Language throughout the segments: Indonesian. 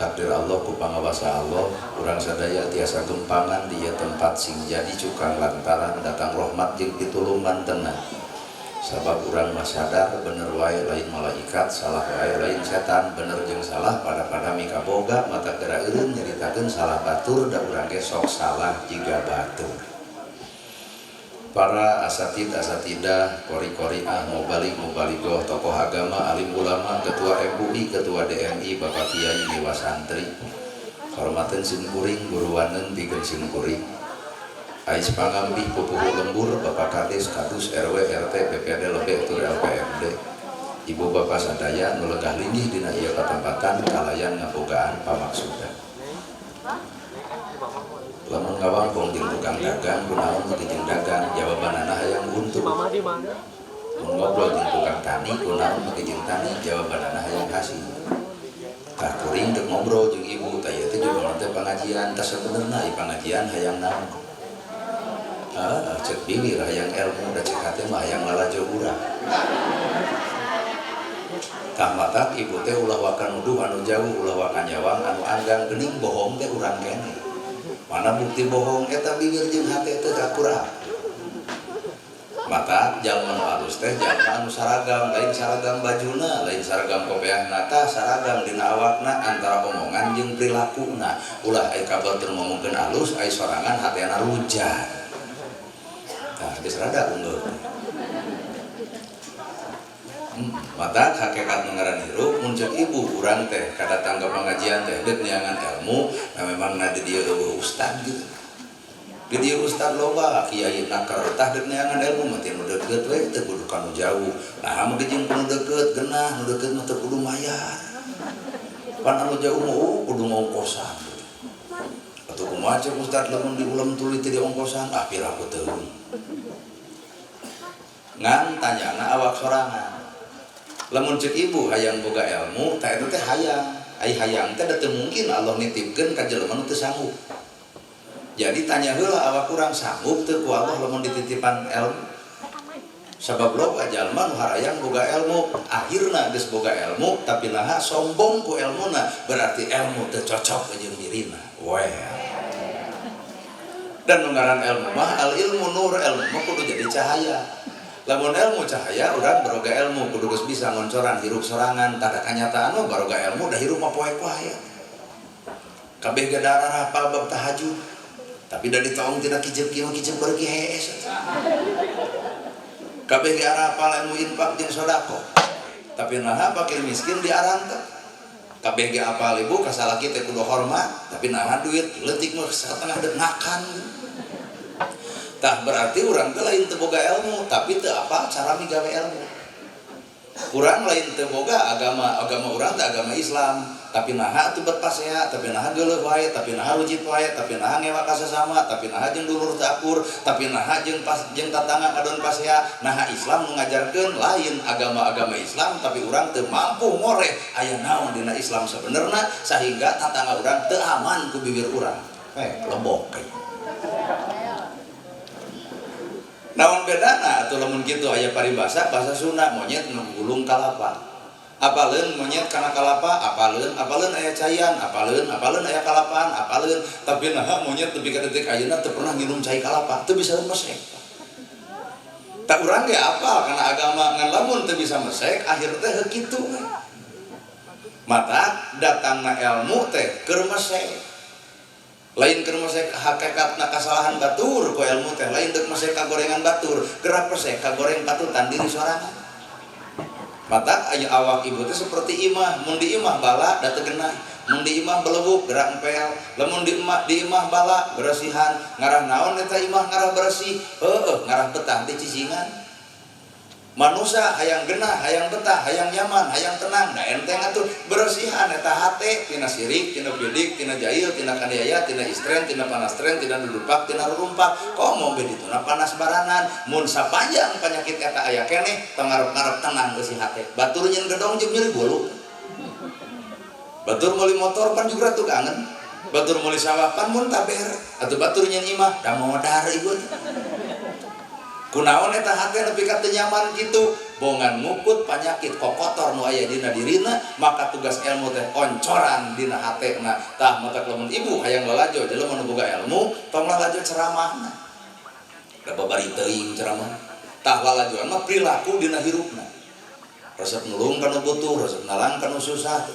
takdir Allah ku pangawasa Allah urang sadaya tiasa gempangan di tempat sing jadi cukang lantaran datang rahmat jeung pitulungan tenang sabab urang mah sadar bener wae lain malaikat salah wae lain setan bener jeung salah pada mika boga mata geura eureun nyaritakeun salah batur da urang ge sok salah jiga batur. Para asatidah, kori-koriah, mubalik-mubaligoh, tokoh agama, alim ulama, ketua MUI, ketua DMI, Bapak Kiai Dewa Santri, hormaten simkuring, guruwanen pikeun simkuring, ais pangambih pupuh lembur, Bapak Kades, Kadus, RW, RT, BPD, lebih tur LPMD, Ibu Bapak sadaya nu legah linggih dina ieu katempatan kalayan ngabogaan pamaksudan. Lamun ngawangkong jeung tukang dagang kunaon teu jeung dagang jawabanana hayang buntu. Mun ngobrol jeung tukang tani kunaon teu jeung tani jawabanana hayang hasil. Tah kuring teu ngobrol jeung ibu tah ieu teh juga teh pangajian tah sabenerna ieu pangajian hayang naon. Cek bilir hayang ilmu da cek hate mah hayang lalajo urang. Tah matak ibu teh ulah wakan nuduh anu jauh ulah wakan nyawang anu anggang geuning bohong teh urang keneh. Mana bukti bohong eta bibir jeung hate teh akurat. Mata jalma nu alus teh jalma anu saragam, lain saragam bajuna, lain saragam kopiahna tah saragam dina awakna antara omongan jeung prilakuna. Ulah aya kabar teu ngomongkeun alus, aya sorangan hatena rujan. Tah geus rada unggul. Mata hakikat ngaran hirup muncul ibu urang teh kadatang ke pengajian teh deuk neangan ilmu memang na di dieu eueuh ustad gitu. Di dieu ustad loba kiai nakar tah deuk neangan ilmu mah teh nu deukeut we teu kudu kanu jauh. Nah mun jeung nu deukeut geunah nu deukeut mah teu kudu mayar. Pan anu jauh mah kudu ngongkosan. Atuh kumaha cek ustad lamun di ulam tuluy teu diongkosan akhir aku teuing. Ngan tanyana awak sorangan. Lamun cek ibu hayang boga ilmu tah eta teh hayang ai hayang teh da teu mungkin Allah nitipkeun ka jelema nu teu sanggup. Jadi tanya heula awak urang sanggup teu ku Allah lamun dititipan ilmu. Sabab loba jalma nu harayang boga ilmu akhirna geus boga ilmu tapi naha sombong ku ilmuna berarti ilmu teu cocok jeung dirina. Weh. Dan ngaran ilmu mah al ilmu nur ilmu mah kudu jadi cahaya. Lamun ilmu cahaya urang baroga ilmu kudu geus bisa ngoncoran hirup sorangan tada kanyataan mah baroga ilmu da hirup mah poe-poe aya. Kabeh ge darah hafal bab tahajud. Tapi da ditaong tina kijep kieu kijep beureuk hees. Kabeh ge hafal ilmu infak jeung sedekah. Tapi naha fakir miskin diarang teh. Kabeh ge hafal ibu ka salaki teh kudu hormat, tapi naha duit leutik mah satengah deuk makan. Tah berarti urang teh lain teu boga ilmu tapi teu apa cara migawe ilmu. Urang lain teu boga agama urang teh agama Islam tapi naha teu bet pasea tapi naha geuleuh wae tapi naha rujit wae tapi naha ngewa ka sesama tapi naha jeung dulur teu akur tapi naha jeung tatangga kadon pasea naha Islam nu ngajarkeun lain agama Islam tapi urang teu mampu ngoreh aya naon dina Islam sabenerna sehingga tatangga urang teu aman ku bibir urang. Lebok kayak naon bedana atuh lamun kitu aya paribasa bahasa Sunda monyet ngulung kalapa. Apaleun monyet kana kalapa, apaleun aya cayan, apaleun aya kalapaan, apaleun tapi naha monyet tepi ka detik ayeuna teu pernah nginum cai kalapa, teu bisa mesek. Tak urang ge apal kana agama ngan lamun teu bisa mesek akhir teh kitu. Mata datangna ilmu teh keur mesek. Lain keur mesek hakikatna kasalahan batur ku ilmu teh lain deuk mesek kagorengan batur gerak mesek kagoreng patutan diri sorangan. Mata aya awak ibu teh seperti imah mun di imah bala da teu genah mun di imah belebuk gerak empel lamun di imah bala beresihan ngarah naon eta imah ngarah bersih ngarah betah di cicingan. Manusia hayang genah, hayang betah, hayang nyaman, hayang tenang. Da enteng atuh beresihan eta hate tina sirik, tina bidik, tina jahil, tina kaniaya, tina istren, tina panastren, tina dudupak, tina rurumpak. Komo bedituna panas baranan. Mun sapanjang penyakit eta aya keneh pangarep-ngarep tenang geus si hate. Batur nyeun gedong jeung nyeri bulu. Batur meuli motor pan juga tuh kangen. Batur meuli sawah pan mun taber. Atuh batur nyeun imah da modar ieu. Kunaon eta hate nepi ka teu nyaman kitu bongan ngukut penyakit kokotor nu aya dina dirina, maka tugas ilmu teh oncoran dina hatena. Tah mata lamun ibu hayang lalajo jelema nu boga ilmu tong lalajo ceramahna, da babari teuing ceramah. Tah lalajoan mah perilaku dina hirupna, resep nulung kana butuh, resep nalang kana susah,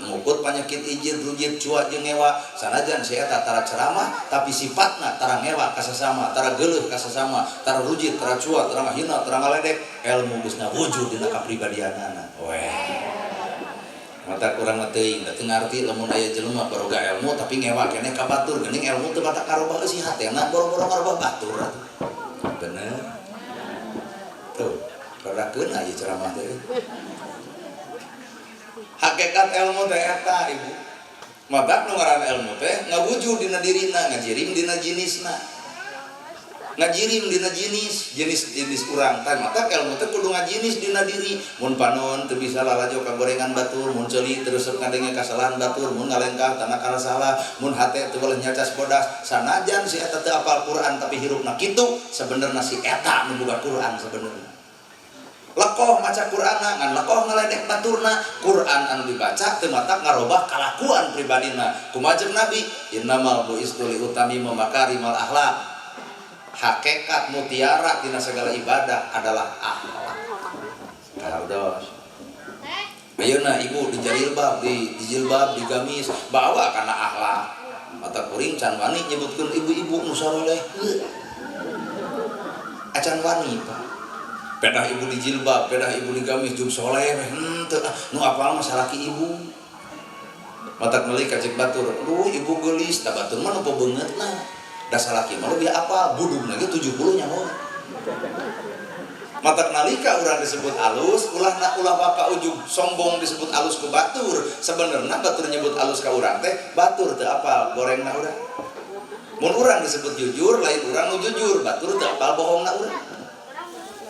ngukut penyakit ijin rujit cua jeung ngewa. Sanajan si eta tara ceramah tapi sifatna tara ngewa ka sasama, tara geuleuh ka sasama, tara rujit, tara cua, tara ngahina, tara ngaledek, ilmu geus nawujud dina kapribadianana. Weh, mata kurang teuing, da teu ngarti lamun aya jelema baroga ilmu tapi ngewa keneh ka batur, geuning ilmu teu batak karobah eusi hatena, boro-boro ngarobah batur atuh. Bener. Tuh, radakeun aya ceramah teh. Hakikat ilmu teh eta ibu. Matak nu ngaran ilmu teh ngawujud dina dirina, ngajirim dina jinisna. Ngajirim dina jenis urang teh. Matak ilmu teh kudu ngajinis dina diri. Mun panon teu bisa lalajo ka gorengan batur, mun ceuli terus ngadenge kasalahan batur, mun ngalengkah tanah kana salah, mun hate teu boleh nyacas bodas. Sanajan si eta teu apal Quran tapi hirupna kitu, sebenarnya si eta nu boga Quran sebenarnya. Lekoh maca Qur'ana ngan lekoh ngaledek baturna, Quran anu dibaca teu matak ngarobah kalakuan pribadina. Kumaha jeung Nabi, innamal bu'istu li utamima makarimal akhlak. Hakikat mutiara tina segala ibadah adalah akhlak. Kaldos. Ayeuna ibu di jilbab, di jilbab, di gamis, bawa kana akhlak. Mata kuring can wani nyebutkeun ibu-ibu nu saleh. Acan wani, Pak. Pedah ibu di jilbab, pedah ibu di gamis, jum soleh, nu apal masalah ki ibu. Matak meuli ka cek batur, duh ibu geulis, tah batur mah nu beungeutna. Da salaki mah lebih apa, budugna ge 70 nyaho. Matak nalika urang disebut alus, ulah ka ujug sombong disebut alus ku batur. Sebenarnya batur nyebut alus ka urang teh, batur teu apal gorengna urang. Mun urang disebut jujur, lain urang nu jujur, batur teu apal bohongna urang.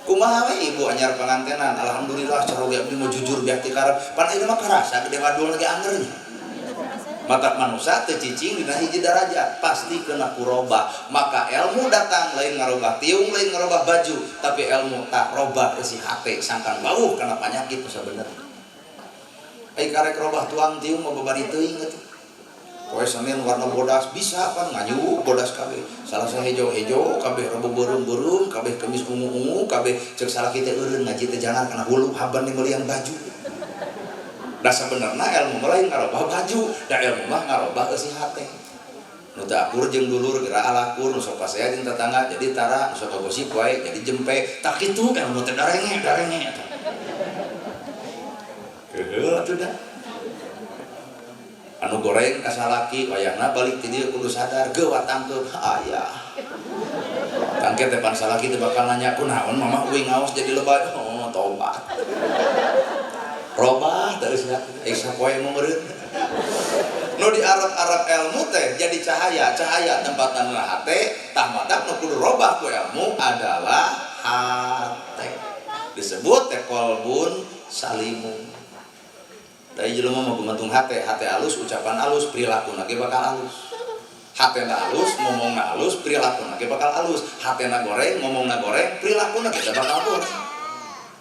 Kumaha we ibu anyar pangantenan, alhamdulillah cara we abdi mah jujur biak ti karep. Pan ieu mah karasa gede wadul lagi angernya. Matak manusia teu cicing dina hiji darajat, pasti kena kurobah. Maka ilmu datang lain ngarobah tiung, lain ngarobah baju, tapi ilmu tak robah isi hate sangkan bauh kana penyakit itu sebenarnya. Ai karek robah tuang tiung mah babari teuing atuh. Poe Senin warna bodas bisa kan ngaju bodas kabeh. Salasa hejo-hejo kabeh rebo beureum-beureum, kabeh kemis ungu-ungu, kabeh cek salaki teh eureun ngaji teh jangan kana hulu haban dimeulian baju. Da sabenerna ilmu mah lain ngarobah baju, da ilmu mah ngarobah eusi hate. Nu teu akur jeung dulur geura alakur, nu sok pasea jeung tetangga jadi tara, nu sok gosip wae jadi jempe. Tak kitu ilmu teh darenge eta. Heuh atuh da. Anu goreng kasalaki wayahna balik ti dieu kudu sadar geuwatangkeun aya. Tangke teh pan salaki teh bakal nanya kunaon mama uing ngaos jadi lebat. Oh tobat. Robah teh sia sapoe meureun. Nu di Arab ilmu teh jadi cahaya tempatna hate tah madak nu kudu robah ku ilmu adalah hate. Disebut teh qalbun salimun. Tadi jelema mah gumantung hate halus, ucapan halus, perilaku ge bakal halus. Hatena halus, ngomongna halus, perilaku ge bakal halus. Hatena goreng, ngomongna goreng, perilaku ge bakal goreng.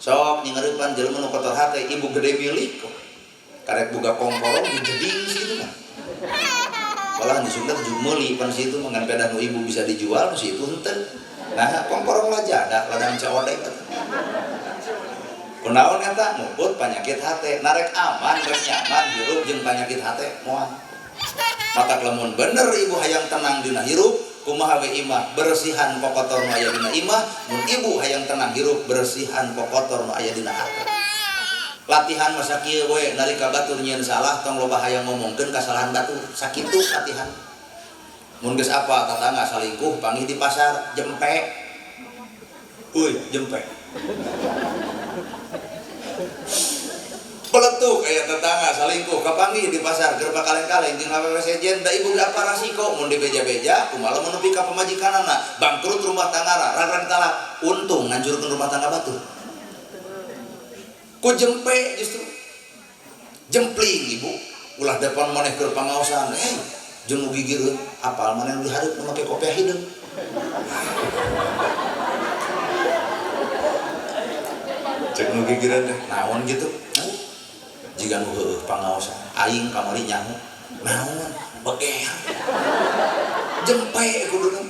Sok nyingeurepan jelema nu kotor hate, ibu gede milik kok. Karek boga kongkorong dijeding situ mah. Malah di Sunda tujuh meuli pan situ mah ngan pedah nu ibu bisa dijual situ henteu. Nah, kongkorong lah jadak ladang caodek. Kunaon eta ngubut penyakit hate, narek aman, rek nyaman hirup jeung penyakit hate moal. Mata lamun bener ibu hayang tenang dina hirup, kumaha we imah bersihan kokotor nu aya dina imah, mun ibu hayang tenang hirup bersihan kokotor nu aya dina hate. Latihan masa kieu we nalika batur nyieun salah tong loba hayang ngomongkeun kasalahan batur, sakitu latihan. Mun geus apa tatangga salingkuh panggih di pasar jempe. Euy, jempe. Peletuk kayak tetangga salingkuh kapanggih di pasar keur kaleng-kaleng jeung awewe sejen da ibu ge apa rasiko mun dibeja-beja kumaha mun nepi ka pamajikanana bangkrut rumah tanggana rarang talak untung ngancurkeun rumah tangga batur ku jempe justru jempling ibu ulah depan maneh keur pangaosan jeung mugi gireun apal maneh nu dihareup nu make kopiah hideung. cek nu gigireun teh naon gitu jiga nu heueuh pangaosan aing kamari nyaho naon begeh jempe kuduna.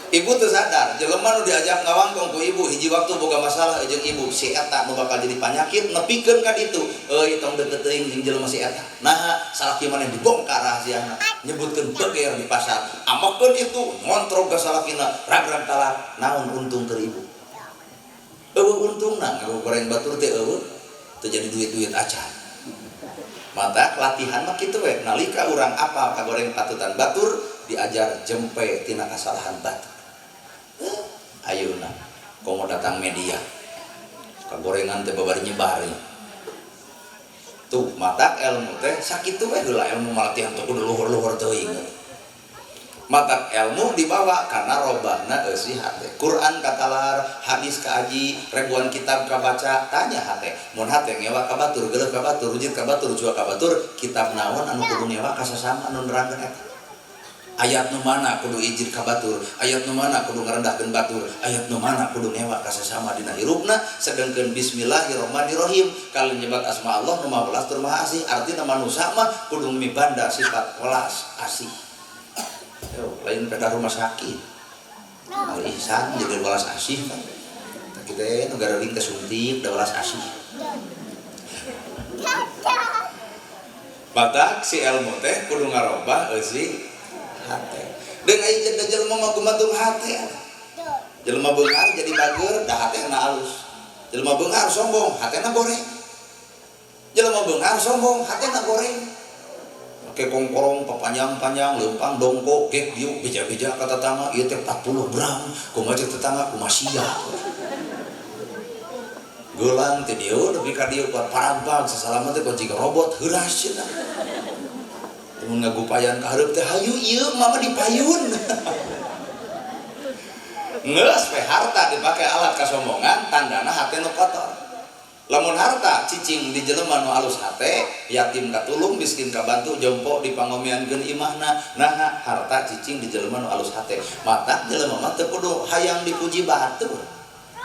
Ibu tuh sadar, jelema nu diajak ngawangkong ku ibu hiji waktu boga masalah jeung ibu si eta nu bakal jadi penyakit nepikeun ka ditu. Euy tong deukeut teuing jeung jelema si eta. Nah, salaki maneh dibongkar rahasiana, nyebutkeun beger di pasar. Amokeun itu ngontrol ka salakina ragrag talak. Naon untung keur ibu? Eueuh untungna ngago goreng batur teh eueuh teu jadi duit-duit acan. Mata latihan mah kitu we nalika urang apal ka goreng patutan batur diajar jempe tina kasalahan batur. Ayeuna komo datang media kagorengan teh babari nyebari tuh mata ilmu teh sakitu we heula ilmu malatihan teh kudu luhur-luhur teuing mata ilmu dibawa karena robahna eusi hate Quran katalar hadis kaaji ribuan kitab kabaca tanya hate mun hate ngewa ka batur geuleuh ka batur rujit ka batur jua ka batur kitab naon anu kudu ngewa ka sasama anu nerangkeun eta ayat nu mana kudu izin ka batur ayat nu mana kudu ngarendahkeun batur ayat nu mana kudu ngewa ka sasama dina hirupna sedengkeun bismillahirrahmanirrahim kali nyebat asma Allah nu Maha Welas tur Maha Asih artina manusia mah kudu mibanda sifat welas asih lain pada rumah sakit Al Ihsan jadi welas asih kan kita negara lain kesuntik da welas asih batak si ilmu teh kudu ngarobah eusi hate dengan aja jelema mah gumantung hate jelema beungar jadi bager da hatena alus jelema beungar sombong hatena goreng jelema beungar sombong hatena goreng make kongkorong papanjang-panjang leumpang dongko gek diuk beja-beja ka tetangga ieu teh 40 gram kumaha cek tetangga kumaha sia geulang teh dieu nepi ka dieu kuat parampag sasalama teh kunci robot heuras cenah mun ngagupayan ka hareup teh hayu ieu mama dipayun geus we harta dipake alat kasombongan tandana hate nu kotor lamun harta cicing di jelema nu alus hate yatim katulung miskin kabantu jompo dipangomiankeun imahna nah harta cicing di jelema nu alus hate mata jelema mah teu kudu hayang dipuji batur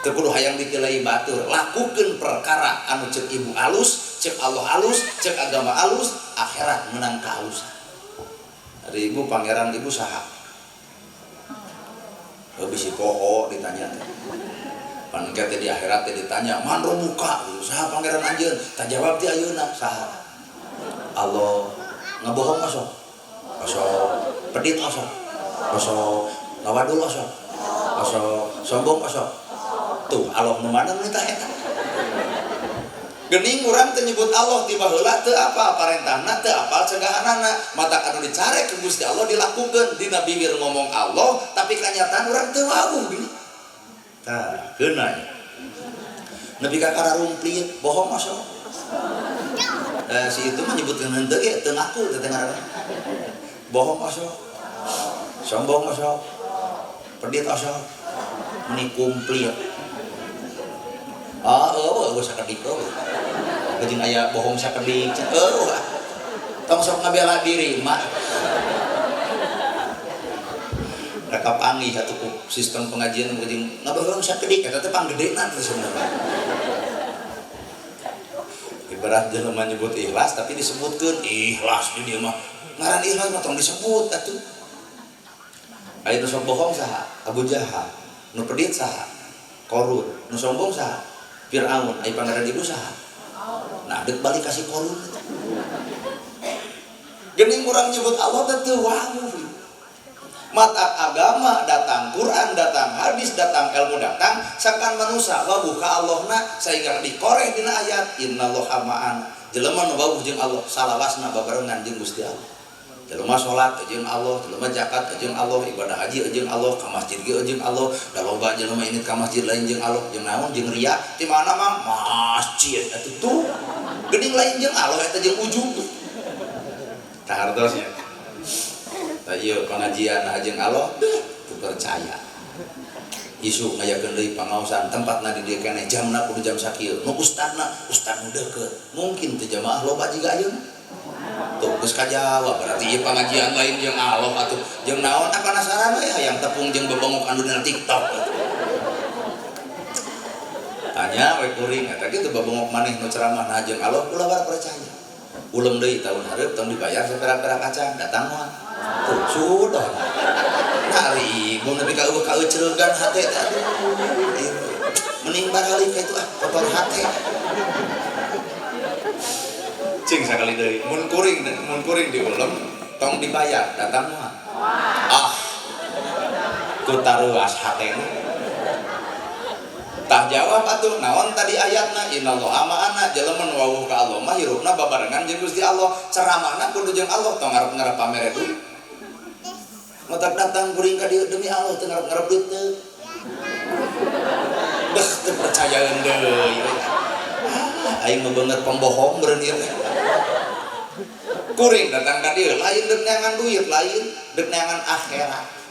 teu kudu hayang ditilai batur lakukeun perkara anu ceuk ibu alus ceuk Allah alus ceuk agama alus akhirat menang kahalusan. Hari ibu pangeran ibu saha? Bisi poho ditanya. Pan kete di akhirat teh ditanya, "Man robuka?" Saha pangeran anjeun? Tah jawab ti ayeuna saha? Allah. Ngabohong osok. Osok. Pedit osok. Osok. Ngawadul osok. Osok. Sombong osok. Tuh, Allah nu mana nu eta? Gening urang teu nyebut Allah tiba heula teu apa parentahna teu apal cegahanana mata anu dicare ke Gusti Allah dilakukeun dina bibir ngomong Allah tapi kanyataan urang teu wawuh gini tah geunah nepi ka kararumplit bohong masuk si itu menyebutkeun henteu ge teu ngaku teh ngaranna bohong masuk sombong masuk pedit masuk meni kumplit eueuh sakedik jeung aya bohong sakedik tong sok ngabela diri mak reka panggih atuh sistem pengajian jeung ngabohong sakedik eta teh panggedena teh sebenarnya ibarat jelema nyebut ikhlas tapi disebutkeun ikhlas di dieu mah ngaran ikhlas mah tong disebut atuh aya nu sok bohong saha Abu Jahal nu pedit saha Korun nu sombong saha Fir'aun aya pangeran ibu saha nah dek balik kasih Korun geuning urang nyebut Allah teh wawuh mata agama datang Quran datang hadis datang ilmu datang sakan manusia wawuh ka Allahna sehingga dikoreh dina ayat innallaha ma'ana jelema nu wawuh jeung Allah salawasna babarengan jeung Gusti Allah jelema salat jeung Allah jelema zakat jeung Allah ibadah haji jeung Allah ka masjid ge jeung Allah da loba jelema init ka masjid lain jeung Allah jeung naon jeung riya ti mana mah masjid atuh tuh geuning lain jeung Allah eta jeung ujug tah hartosnya tah ieu pengajian jeung Allah teu percaya isu ngayakeun deui pangaosan tempatna di dieu keneh jamna kudu jam sakieu nu ustadna ustad nu deukeut mungkin teu jamaah loba jiga ayeuna tuh geus kajawab berarti ieu pengajian lain jeung Allah atuh jeung naon apa penasaran we hayang tepung jeung bebongok anu dina TikTok tanya nya we kuring eta kitu babongok maneh nu ceramah nah jeung Allah ulah bar percaya ulem deui tahun hareup tong dibayar sapera-pera kacang datang mah tuh sudah hari mun nepi ka eueuh hate teh aduh mending barali ka itu kotor hate cing sakali deui mun kuring diulem tong dibayar datang mah ku taruas hatena tah jawab atuh naon tadi ayatna innallaha ma'ana jelema nu wawuh ka Allah mah hirupna babarengan jeung Gusti Allah ceramahna kudu jeung Allah tong ngarep-ngarep pamere duit motak datang kuring ka dieu demi Allah teu ngarep-ngarep duit teu beh teu percayaeun deui aing mah beungeut pembohong beureun ieu kuring datang ka dieu lain deuk neangan duit lain deuk neangan akhirat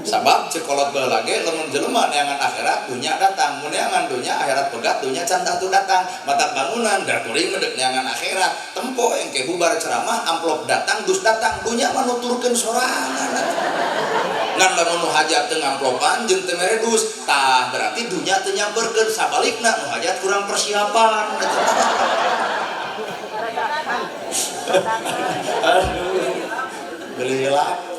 sabab cekolot baheula ge lamun jelema neangan akhirat dunya datang mun neangan dunya akhirat pegat dunya can tatu datang matak bangunan da kuring medek neangan akhirat tempo engke bubar ceramah amplop datang dus datang dunya mah nuturkeun sorangan ngan lamun nu hajat teu ngamplopan jeung teu mere dus tah berarti dunya teu nyamperkeun sabalikna nu hajat kurang persiapan aduh gelilak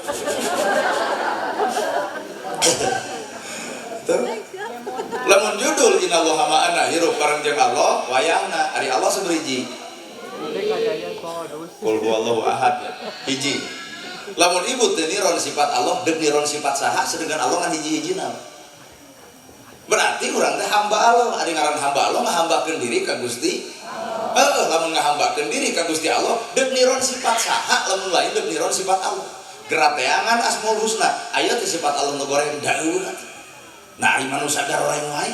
lamun judul innallaha ma'ana hirup bareng jeung Allah wayahna ari Allah saberiji qul huwallahu ahad hiji lamun ibu teu niron sifat Allah deuk niron sifat saha sedengkeun Allah ngan hiji-hijina berarti urang teh hamba Allah ari ngaran hamba Allah ngahambakeun diri ka Gusti lamun ngahambakeun diri ka Gusti Allah deuk niron sifat saha lamun lain deuk niron sifat Allah gerateangan asmaul husna aya teh sifat Allah nu goreng daeun nah ari manusia garoreng wae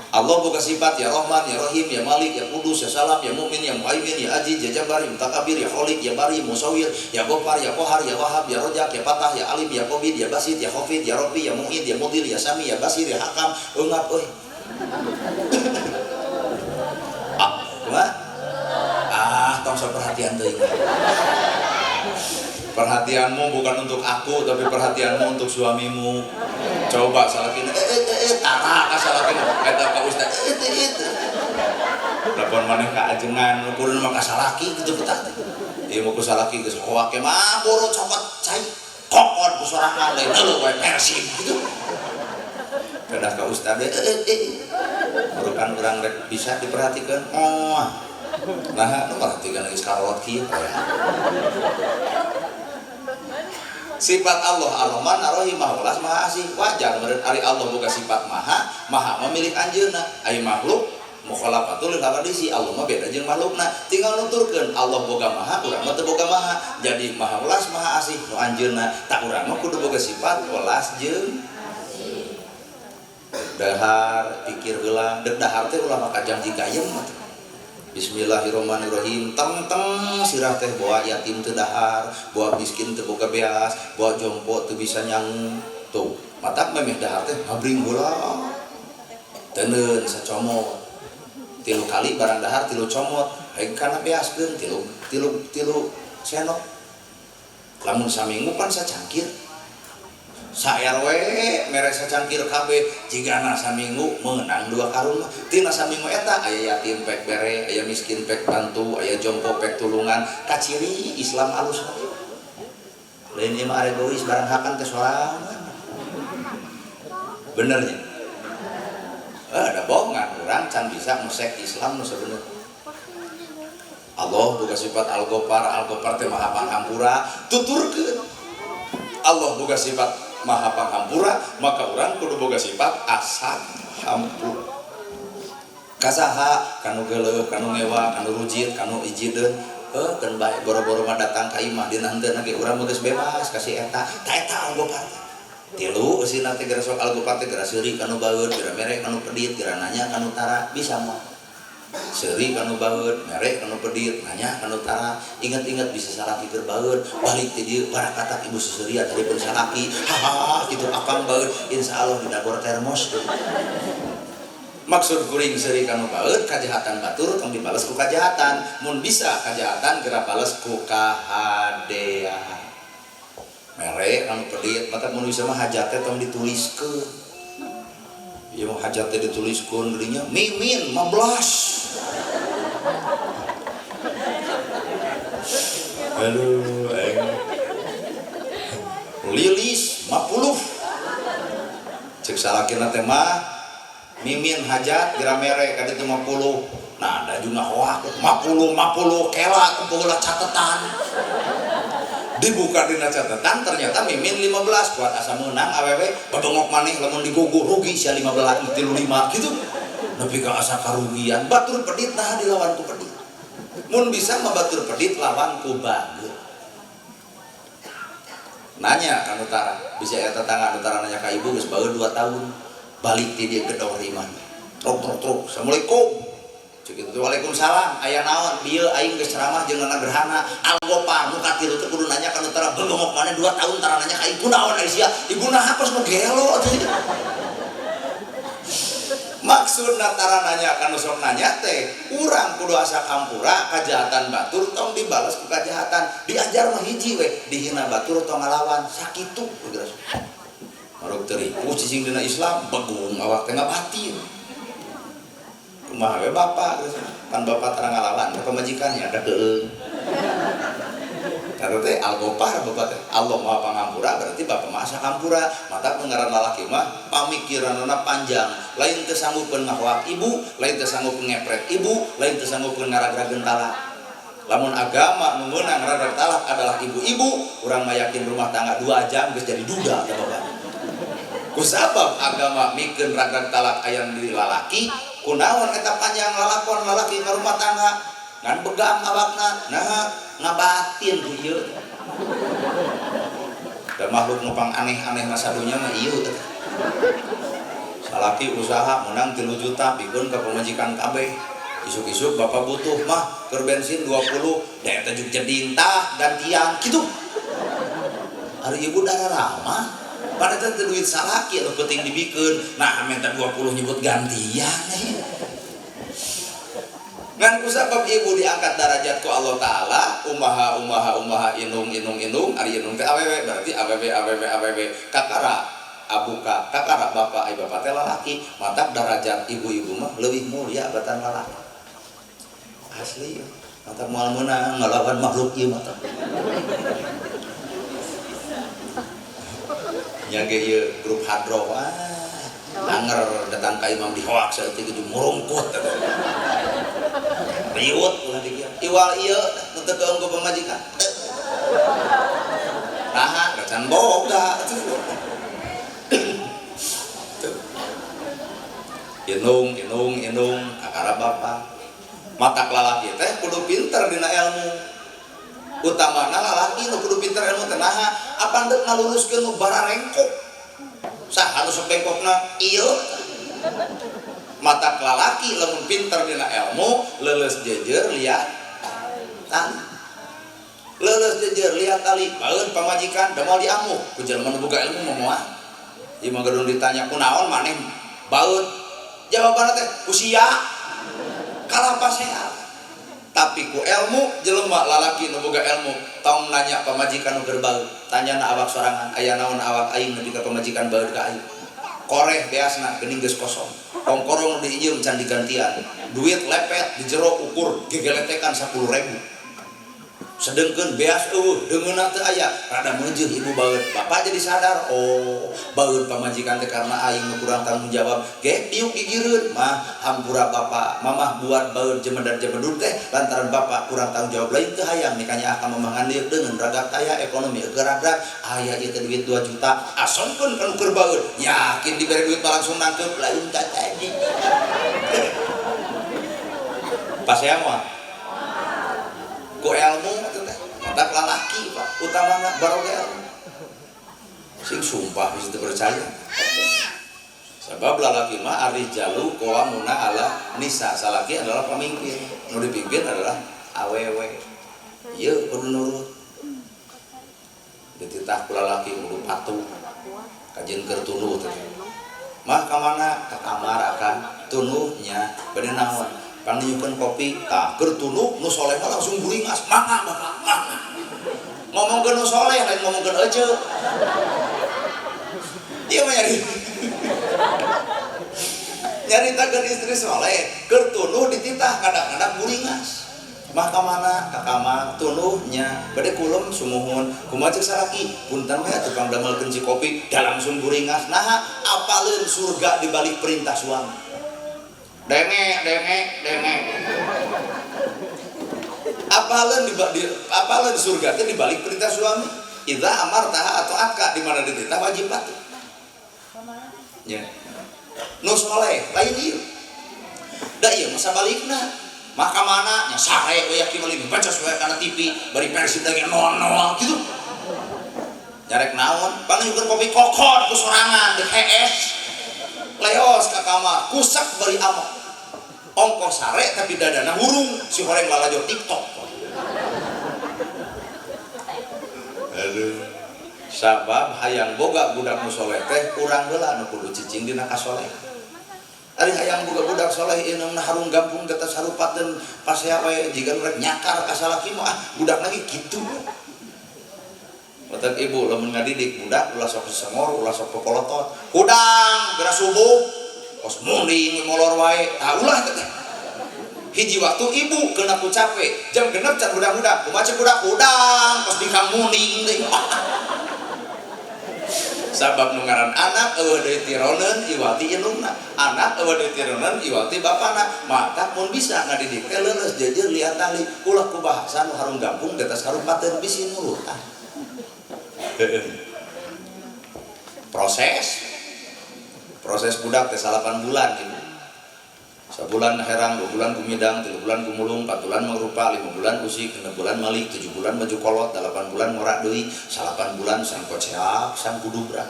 Allah boga sifat ya Rahman ya Rahim ya Malik ya Qudus ya Salam ya Mu'min ya Muhaimin ya Aziz ya Jabbar ya Mutakabbir ya Khaliq ya Bari Musawwir ya Ghaffar ya Qahar ya Wahhab ya Razzaq ya Fatah ya Alim ya Qabid ya Basit ya Hafid ya Rabbi ya Mu'id ya Mudhir ya Sami ya Basir ya Hakam eungap euy tong perhatian deui perhatianmu bukan untuk aku tapi perhatianmu untuk suamimu coba salakina tara salakina eta ka ustaz telepon maneh ka ajengan kudu mah ka salaki kitu kita ieu mah ku salaki geus hoake mah boro copot cai kokon ku sorangan lain heuh we persib gitu kedah ka ustaz urukan urang rek bisa diperhatikan nah nu perhatikan geus karot kieu sifat Allah Ar-Rahman Ar-Rahim Maha Welas Maha Asih wajar meureun ari Allah boga sifat maha memilik anjeunna aya makhluk mukhalafatul lil hawadisi Allah mah beda jeung makhlukna tinggal nuturkeun Allah boga maha urang mah teu boga maha jadi Maha Welas Maha Asih nu anjeunna tak urang mah kudu boga sifat welas jeung dahar pikir heula deuk dahar teh ulah maka janji kayem Bismillahirrahmanirrahim teng sirah teh bawa yatim teu dahar bawa miskin teu boga beas bawa jompo teu bisa nyangu tuh matak memeh dahar teh habring heula teuneun sacomot 3 kali barang dahar 3 comot hayang kana beaskeun 3 senok lamun saminggu pan sacangkir sa-RW mere sacangkir kabeh jigana saminggu meunang 2 karung tina saminggu eta aya yatim pek bere aya miskin pek bantu aya jompo pek tulungan kaciri Islam alus lain ieu mah egois barang hakan teh sorangan benernya ada bohongan urang can bisa musek Islam nu sabenerna Allah boga sifat Al-Ghaffar teh Maha Panghampura tuturkeun Allah boga sifat Maha Panghampura maka urang kudu boga sifat asal hampura kasaha kanu geuleuh kanu ngewa kanu rujit kanu ijideun keun bae boro-boro mah datang ka imah dina henteu ge urang geus bebas kasih eta ta eta Al-Ghaffar tilu eusina teh gara sok Al-Ghaffar teh gara seuri kanu baeud gara mere kanu pedit gara nanya kanu tara bisa moal seuri kanu baeud mere kanu pedit nanya kanu tara inget-inget bisa salaki keur baeud balik ti dieu barakata ibu suseuria tadi pun salaki haha kitu akang baeud insyaallah dina gor termos maksud kuring seuri kanu baeud kajahatan batur tong dibales ku kajahatan mun bisa kajahatan geura bales ku kahadean mere kanu pedit mata mun bisa mah hajat teh tong dituliskeun yang hajatnya dituliskan dirinya Mimin 15. Aduh, Lilis 50. Cek salakina teh mah Mimin hajat diramere kaditu 50. Nah, ada juga hoak 50 kela kumpulna catatan. Dibuka dina catatan ternyata Mimin 15 kuat asa menang awewe babengok maneh lamun digugur rugi sia 15 35 gitu. Nepi ka asa karugian batur pedit nah dilawan ku pedit. Mun bisa mah batur pedit lawan ku bageut. Nanya kan utara bisa ya tetangga utara nanya ka ibu geus bae 2 tahun balik ti dieu gedor iman truk assalamualaikum cek itu waalaikumsalam aya naon dieu aing geus ceramah jeung ngana gerhana algopar nu ka tilu teh kudu nanya kan utara bengok maneh 2 tahun tara nanya ka ibu naon ari sia ibuna hapus nu gelo maksudna tara nanya kan sok nanya teh urang kudu asa kampura kajahatan batur tong dibalas ku kajahatan diajar mah hiji we dihina batur tong ngalawan sakitu geus marok teuing ku cicing dina Islam begung awak teh ngabatin kumaha we bapak geus pan bapak tara ngalawan ka pamajikannya ada keung karena teh algopar bapak teh Allah maha pangampura berarti bapak mah asa kampura mata pengaran lalaki mah pamikiranna panjang lain teu sanggupeun ngahwak ibu lain teu sanggupeun ngepret ibu lain teu sanggupeun ngaragrageun talak lamun agama nu meunang ngaragrag talak adalah ibu-ibu urang mah yakin rumah tangga 2 jam geus jadi duda teh bapak kusabab agama mikeun ragrag talak aya di lalaki kunaon eta panjang lalakon lalaki ka rumah tangga ngan begang awakna nah ngabatin ku ieu da makhluk nu pang aneh-aneh masa dunya mah ieu teh salaki usaha menang 3 juta pikeun ka pamajikan kabeh isuk-isuk bapak butuh mah keur bensin 20 da eta juk jedintah gantian kitu ari ibu dara ramah pada teh duit salaki atuh penting dibikeun nah minta 20 nyebut gantian ngan kusabab ibu diangkat derajat ku Allah taala umaha inung ari inung teh awewe berarti awewe kakara abuka kakara bapak ai bapak teh lalaki mata derajat ibu-ibu mah leuwih mulia batan lalaki asli mata moal meunang ngalawan makhluk ieu mata nya ge ieu grup hadro anger datang ka imam dihoak saeutik itu murungkut riut ulah dikieu iwal ieu nu teu keung ku pamajikan naha can boga inung akara bapak mata lalaki teh kudu pinter dina ilmu utamana lalaki nu kudu pinter ilmu teh naha apa deuk ngaluluskeun nu bararengkok saha nu sok bengkokna ieu mata lalaki lamun pinter dina ilmu leuleus jejer liat tali leuleus jejer liat tali baeun pamajikan da moal diamuh ku jelema nu boga ilmu moal ieu mah gedung ditanya kunaon maneh baeun jawabanna teh usia kalapa sehat tapi ku ilmu jelema lalaki nu boga ilmu tong nanya pamajikan nu keur baeud tanyana awak sorangan aya naon awak aing nepi ka pamajikan baeud ka aing koreh beasna geuning geus kosong tongkorong di ieu can digantian duit lepet di jero ukur gegeletekan 10.000 sedengkeun beas deungeunna teu aya rada meujeuh ibu baeud bapak jadi sadar oh baeud pamajikan teh karena aing nu kurang tanggung jawab ge diuk gigireun mah hampura bapak mamah buat baeud jemedar-jemedur teh lantaran bapak kurang tanggung jawab lain teu hayang nikahnya akan memangan lieur deungeun ragak taya ekonomi gerak-gerak aya ieu teh duit 2 juta asongkeun kana keur baeud yakin dibere duit langsung nangkep lain tadi pas ya mah ku ilmu itu teh matak lalaki pak utamana baroge ilmu sing sumpah bisa percaya sebab lalaki mah arijalu qawamuna ala nisa salaki adalah pemimpin nu dipimpin adalah awewe ieu kudu nurut dititah ku lalaki kudu patuh kajen keur tuluh teh mah ka mana ka kamar akan tuluhnya bade naon pandieukeun kopi tah keur tuluh nu soleh mah langsung buringas mangga bapak mangga ngomongkeun nu soleh lain ngomongkeun eceuk ieu mah nyari nyaritakeun istri soleh keur tunuh dititah kadang-kadang buringas mah ka mana ka kamar tunuhnya bade kulum sumuhun kumaha ceuk salaki punten we tukang damelkeun ci kopi da langsung buringas nah apaleun surga di balik perintah suami denge apaleun surga teh di balik perintah suami idza amartaha atau atka di mana dititah wajib patuh nya nu soleh lain ieu da ieu mah sabalikna maka mana nya sare we yakin leuwih baca we kana TV bari Persib lagi noal gitu nyarek naon paneukeun kopi kokot ku sorangan di HS leos ka kamar kusak bari amok ongkos sare tapi dadana hurung si horeng lalajo TikTok aduh sabab hayang boga budak nu soleh teh urang heula nu kudu cicing dina kasolehan ari hayang boga budak soleh ieu na harung gampung geus sarupateun pasea we jiga rek nyakar ka salaki mah budak lagi kitu Otak ibu lamun ngadidik budak ulah sok sengor ulah sok pepolotot hudang geura subuh kos muning molor wae ulah teh hiji waktu ibu kena ku capek jam genep can budak-budak kumaha ceuk budak hudang kos dikang muning deui sabab nu ngaran anak eueuh deui tironeun iwati indungna anak eueuh deui tironeun iwati bapana mata mun bisa ngadidik teh leuleus jejer lihat tali ulah ku bahasa nu harung gampung di atas karupateun bisi nurutan proses budak teh 8 bulan ibu sabulan herang 2 bulan kumidang 3 bulan kumulung 4 bulan mangrupa 5 bulan usik 6 bulan malik 7 bulan maju kolot 8 bulan ngorak deui 8 bulan sang koceak sang kudubra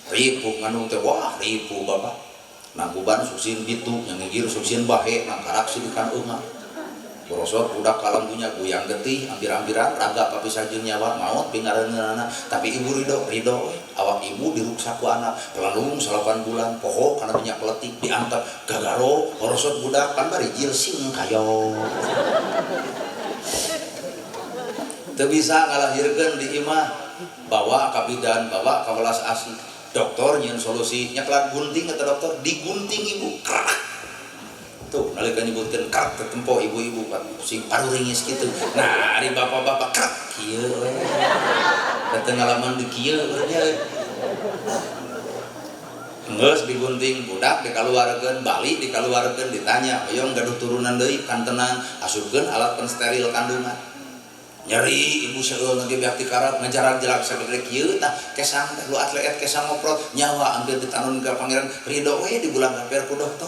ripuh nganu teh wah ripuh bapak nangkuban suksin bitu yang ngigir suksin bahe nang karak sidikan eunga borosot budak kalam punya guyang getih ambir-ambiran raga papisah jeung nyawa maot pingareunana tapi ibu ridho awak ibu diruksak ku anak pelanung 8 bulan poho kana minyak peletik diantep gagaro borosot budak kan bari jil sing kayo teu bisa ngalahirkeun di imah bawa ka bidan bawa ka welas asih dokter nyeun solusi nyeklat gunting eta dokter digunting ibu kerak tuh nalika nyebutkeun kerak tetempo ibu-ibu kan sing paruringis kitu nah ari bapak-bapak kerak kieu we teu ngalaman di kieu nya geus digunting budak dikaluarkeun bali dikaluarkeun ditanya oyong gaduh turunan deui kantenan asupkeun alat pensteril kandungan nyeri ibu seueul lagi beak tikarat ngajaran jelak sagede kieu tah kesang teh lu atlet kesang ngoprot nyawa ambil ditanun ke pangeran ridho we di bulan gaper ku dokter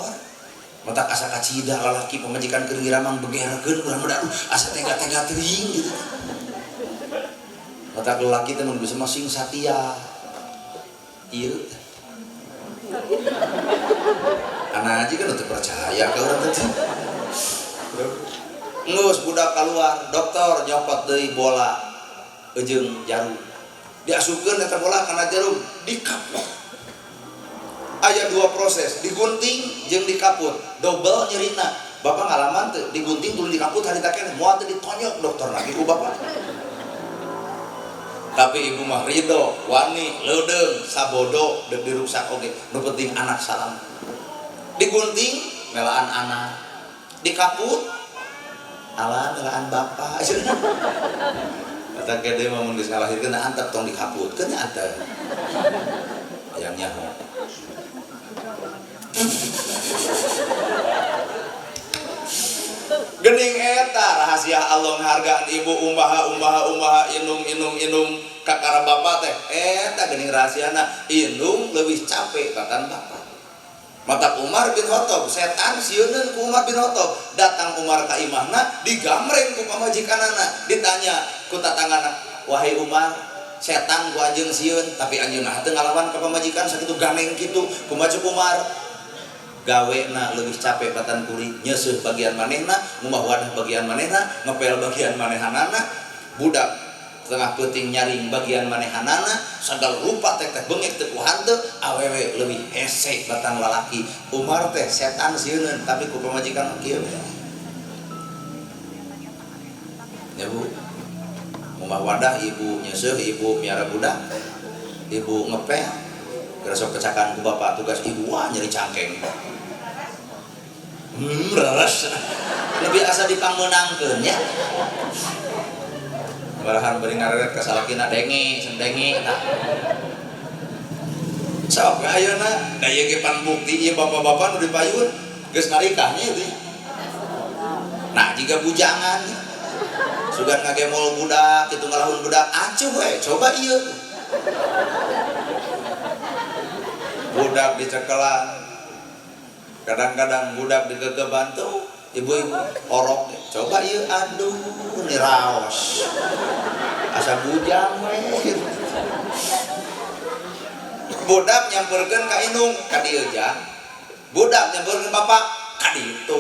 mata asa kacida lalaki pemajikan keur ngiramang begerkeun urang mah asa tega-tega teuing gitu mata lelaki teh mun bisa masing satia ieu ana aja kan teu percaya ka urang teh ngeus budak keluar dokter nyopot deui bola jeung jarum diasupkeun eta bola kana jarum dikaput aya 2 proses digunting jeung dikaput double nyerina bapak ngalaman teu digunting turun dikaput harita keneh moal teh ditonyok dokter lagi ku bapak tapi ibu mah ridho wani leudeng sabodo deuk diruksak oge nu penting anak salam digunting melaan anak dikaput ala melaan bapak eta kede mah mun geus ngalahirkeun antep tong dikaputkeun nya antep yang nyaho gening eta rahasia Allah nghargaan ibu umaha indung kakara bapak teh eta gening rahasiana indung leuwih capek katan bapak mata Umar bin Khattab setan sieun ku Umar bin Khattab datang Umar ka imahna digamreng ku pamajikanana ditanya ku tatangana wahai Umar setan ku anjeun sieun tapi anjeunna teu ngalawan ka pamajikan sakitu ganeng kitu kumaha ceuk Umar gawena leuwih capek batan kuring nyeuseut bagian manehna ngumah wadah bagian manehna ngepel bagian manehanana budak tengah peuting nyaring bagian manehanana sagal rupa teh bengek teu ku hanteu awewe leuwih hese batang lalaki Umar teh setan sieun tapi ku pamajikan kieu ya Bu ngumah wadah ibu nyeuseut ibu miara budak ibu ngepel geura sok kecakan ku bapak tugas ibu wah nyeri cangkeng Reres lebih asa dipangmenangkeun ya. Barahan beuring ngareret ka salakina denge sendenge tah. Sok ayeuna daya ge pan bukti ieu bapak-bapak nu dipayun geus narikah nya ieu. Nah, jika bujangan sugan ngagemol budak kitu ngalahun budak acuh we coba ieu. Budak dicekelan. Kadang-kadang budak digegeban tuh ibu-ibu orok coba ieu aduh ni raos. Asa bujang we. Budak nyamperkeun ka indung ka dieu jang. Budak nyamperkeun bapak ka ditu.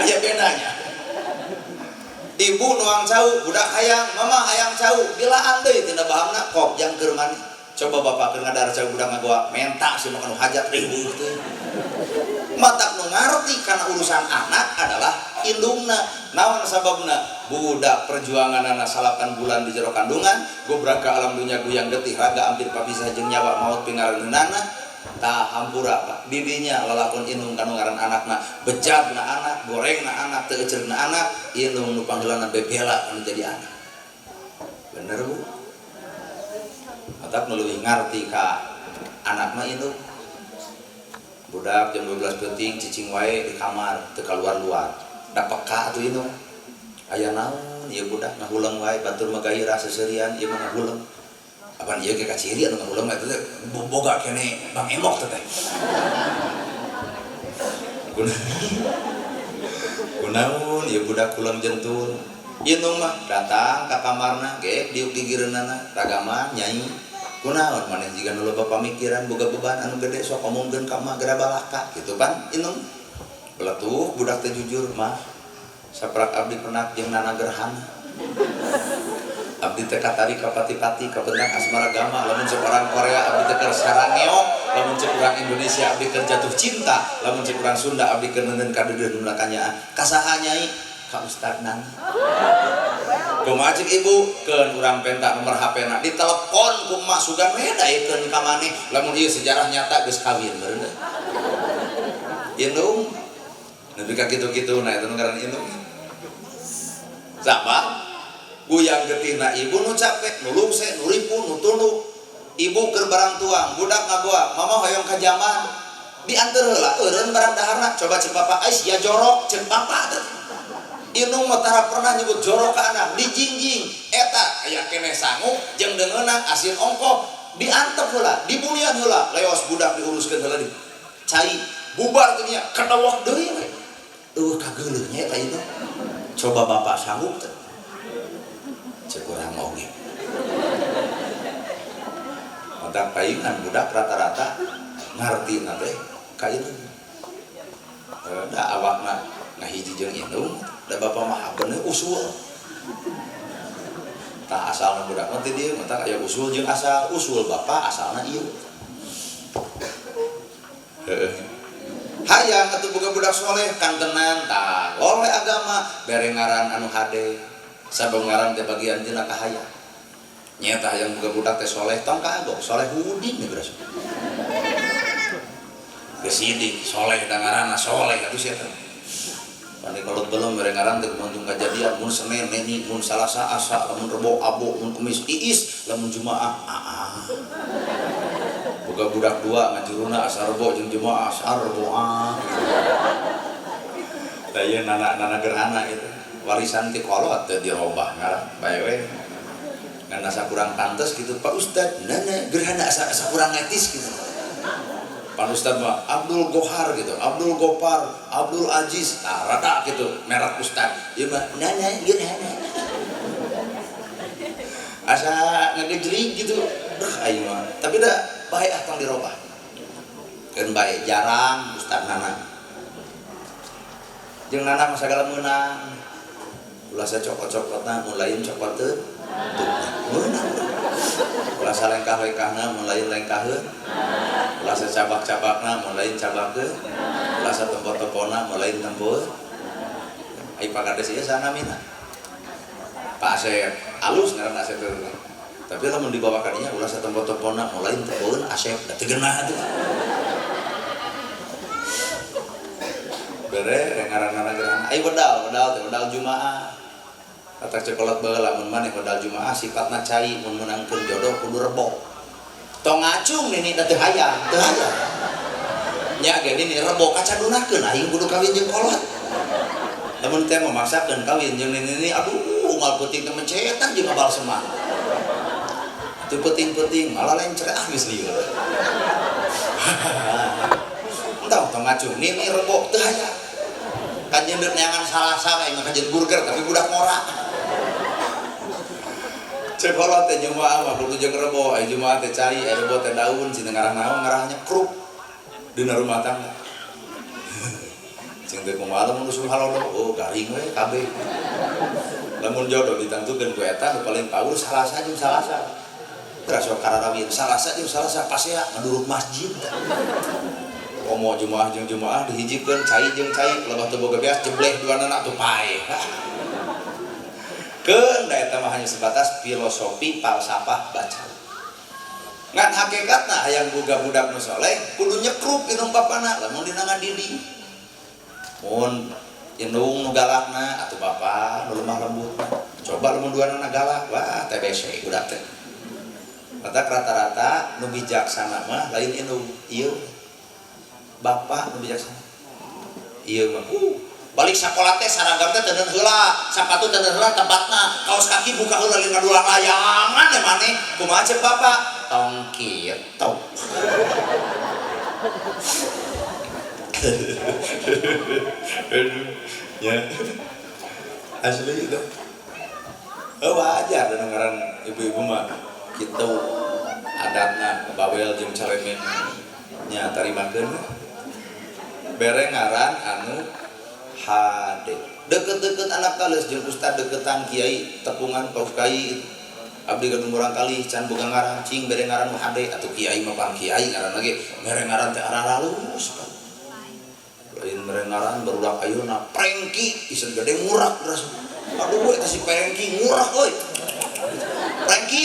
Aya bedanya. Ibu nuang cau, budak hayang, mama hayang cau, dilaan deui tina bahamna kok jang keur maneh. Coba bapak keur ngadar cau budak ngagoa menta sih nu hajat riweuh teh. Matak nu ngarti kana urusan anak adalah indungna. Naon sababna? Budak perjuanganana 8 bulan di jero kandungan, gobrak ka alam dunya guyang getih raga ampir papisah jeung nyawa maut pingareunana. Tah hampura Pak didinya lalakon indung kanu ngaran anakna bejabna anak, gorengna anak, teu eceurna anak, indung nu panggeulana bebela anu jadi anak. Bener Bu? Matak nu leuwih ngarti ka anak mah indung. Budak jam 12 penting cicing wae di kamar teu kaluar-luar. Da peka atuh indung. Aya naon ieu budak ngahulang wae batur mah gairah seseurian ieu mah ngahulang. Apaan ieu ge kaciri anu ngahulang mah teh boga kene Bang Emok teh. Kunaon ieu budak kulang jentul. Indung mah datang ka kamarna ge diuk di gireunana ragama nyai. Kunaon maneh jiga nu loba pamikiran boga beban anu gede sok omongkeun ka mah gara balaka kitu pan indung. Beletuh budak teh jujur mah saprak abdi penak jeung nana gerhana. Abdi teh katari ka pati-pati ka benang asmara gama lamun cek orang Korea abdi teh keur sarangeok lamun cek urang Indonesia abdi keur jatuh cinta lamun cek urang Sunda abdi keur neuneun ka deudeuh nu kanyaan ka saha nyai ka Ustad Nana. Kumaha cek ibu keun urang penta nomor HP-na ditelepon ku mak sugan we daekeun ka maneh lamun ieu sejarah nyata geus kawin meureun. Indung nepi ka kitu-kitu nah eta nu ngaran indung. Sabab guyang getihna ibu nu capek, nu lungse, nu ripu, nu tunduk. Ibu keur barang tuang, budak ngagoa, mama hoyong ka jaman. Dianteur heula eureun barang daharna, coba cek bapak ais ya jorok cek bapak teh. Indung mah tara pernah nyebut jorok ka anak, dijingjing. Eta aya keneh sangu jeung deungeunna asin ongkoh, diantep heula, dibunian heula, leos budak diuruskeun heula di. Cai bubar teh nya kadawak deui we. Kageuleuh nya eta ieu. Coba bapak sanggup teh. Cek urang oge. Matak paingan budak rata-rata ngarti teh ka itu. Da awakna ngahiji jeung indung, da bapak mah bener usul. Tah asalna budak mah teh dieu, matak aya usul jeung asal. Usul bapak asalna ieu. Heeh. Hayang atuh boga budak soleh kantenan tah oleh agama bere ngaran anu hade. Sabab ngaran teh bagian tina kahayang. Nyata hayang boga budak teh soleh tong kagok soleh huding nih beras. Geus sidik soleh da ngaranna soleh atuh sia teh. Pandi kolot belum bere ngaran teh kumaha kajadian mun Senin neni mun Salasa asa lamun Rebo abo mun Kamis iis lamun Jumaah boga budak dua ngajuruna asa Rebo jeung Jumaah asa Rebo da ieu nana gerhana gitu. Warisan ti kolot teh dirobah ngaran bae we ngan asa kurang pantes gitu Pak Ustad nana gerhana asa kurang etis gitu. Pak Ustad mah Abdul Gohar gitu, Abdul Gopar, Abdul Aziz, nah rada gitu merek Ustad ieu mah nana gerhana asa ngagejrig gitu aing mah tapi da bae tong dirobah keun bae jarang Ustad nana jeung nana mah sagala meunang. Ulah saya cokot-cokotna mulai cokot teu meunang. Ulah salengkah-lengkahna mulai lengkaheun. Ulah cabak-cabakna mulai cabakkeun. Ulah tempo-tempona mulai tempoeun. Ai pakades ieu sanamina. Pak Asep alus ngaran Asep teh. Tapi lamun dibawa ka dinya ulah tempo-tempona mulai tempoeun Asep da teu geunah atuh. beure ngaranna geran ai wedal jumaah kata cokolat baheula mun maneh wedal jumaah sifatna cai mun menangkeun jodoh kudu rebo tong ngacung nini teh hayang nya ge ini rebo kacadunakeun aing kudu kawin jeung kolot lamun teh memaksakeun kawin jeung nini aduh mal peuting teh mencetan jeung abal semang teu peuting malah lain cerah geus lieur entah tong ngacung nini rebo teu hayang kajen neangan salasa kayak kajen burger tapi budak ngora cekolot teh jumaah mah kudu jeung rebo aya jumaah teh cai aya rebo teh daun cina ngarah naon ngarahnya kruk dina rumah tangga cing teh kumaha mun usul halodo oh garing we kabeh lamun jodoh ditantukeun ku eta nu paling paur salasa jeung salasa terus kararawin salasa jeung salasa pasea ngaduruk masjid komo jumaah jeung jumaah dihijikeun cai jeung cai lebah teu boga beas jebleh duanana atuh pae keun da eta mah hanya sebatas filosofi falsafah baca ngan hakikatna hayang boga budak nu saleh kudu nyekruk inung bapana lamun dina ngandidi mun indung nu galakna atuh bapa nu lemah lembut coba lamun duanana galak wah TBC budak teh rata-rata nu bijaksana mah lain indung ieu bapak nu bijaksana ieu mah balik sakola teh saragam teh teuneun heula sapatu teuneun heula tempatna kaos kaki buka heula leuwih ngadulang layangan teh maneh kumaha ceuk bapak tong kitu aduh ya asli itu wajar dan ngaran ibu-ibu mah kitu adatna bawel jeung caremen nya tarimakeun bere ngaran anu hade deket-deket anak kales jeung ustad deketan kiai tepungan paus kai abdi gadung urang kali can boga ngaran cing bere ngaran hade atuh kiai mah pang kiai ngaran lagi mere ngaran teh aralus lain mere ngaran barudak ayeuna prengki iseun gede ngurak beras aduh eta si prengki ngurak euy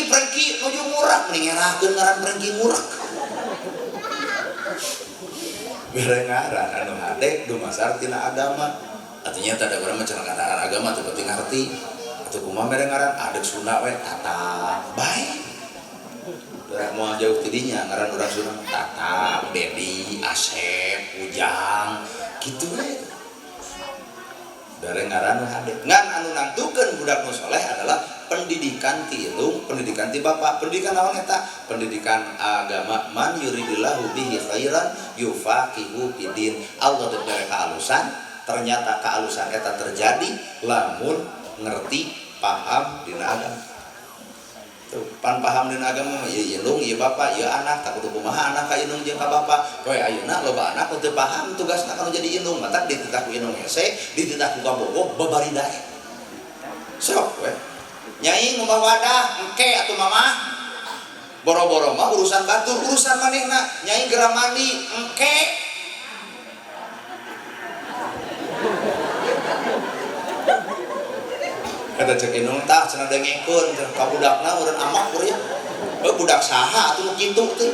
prengki nuju ngurak mending ngerakeun ngaran prengki ngurak bere ngaran anu hade dumasar tina agama artinya tak ada orang menceritakan agama atau penting ngerti atau kumaha mere ngaran adek Sunda we tata bae da moal jauh tidinya ngaran urang Sunda tata Dedi Asep Ujang kitu we bere ngaran hade ngan anu nangtukeun budak nu saleh adalah pendidikan ti ilung pendidikan ti bapak pendidikan naon eta pendidikan agama man yuridillahu bihi khairan yufaqihu fidin Allah teu bere kaalusan ternyata kealusan eta terjadi lamun ngerti paham dina agama tuh pan paham dina agama ieu indung ieu bapak ieu anak tak kudu kumaha anak ka indung jeung ka bapak poe ayeuna loba anak teu paham tugasna kanu jadi indung matak dititah ku indung hese dititah ku kabogo babaridae sok we nyai ngubah wadah engke atuh mamah boro-boro mah urusan batur urusan manehna nyai geura mandi engke kata cek indung tah cenah dengekeun ka budakna urang amak urang budak saha atuh kitu teh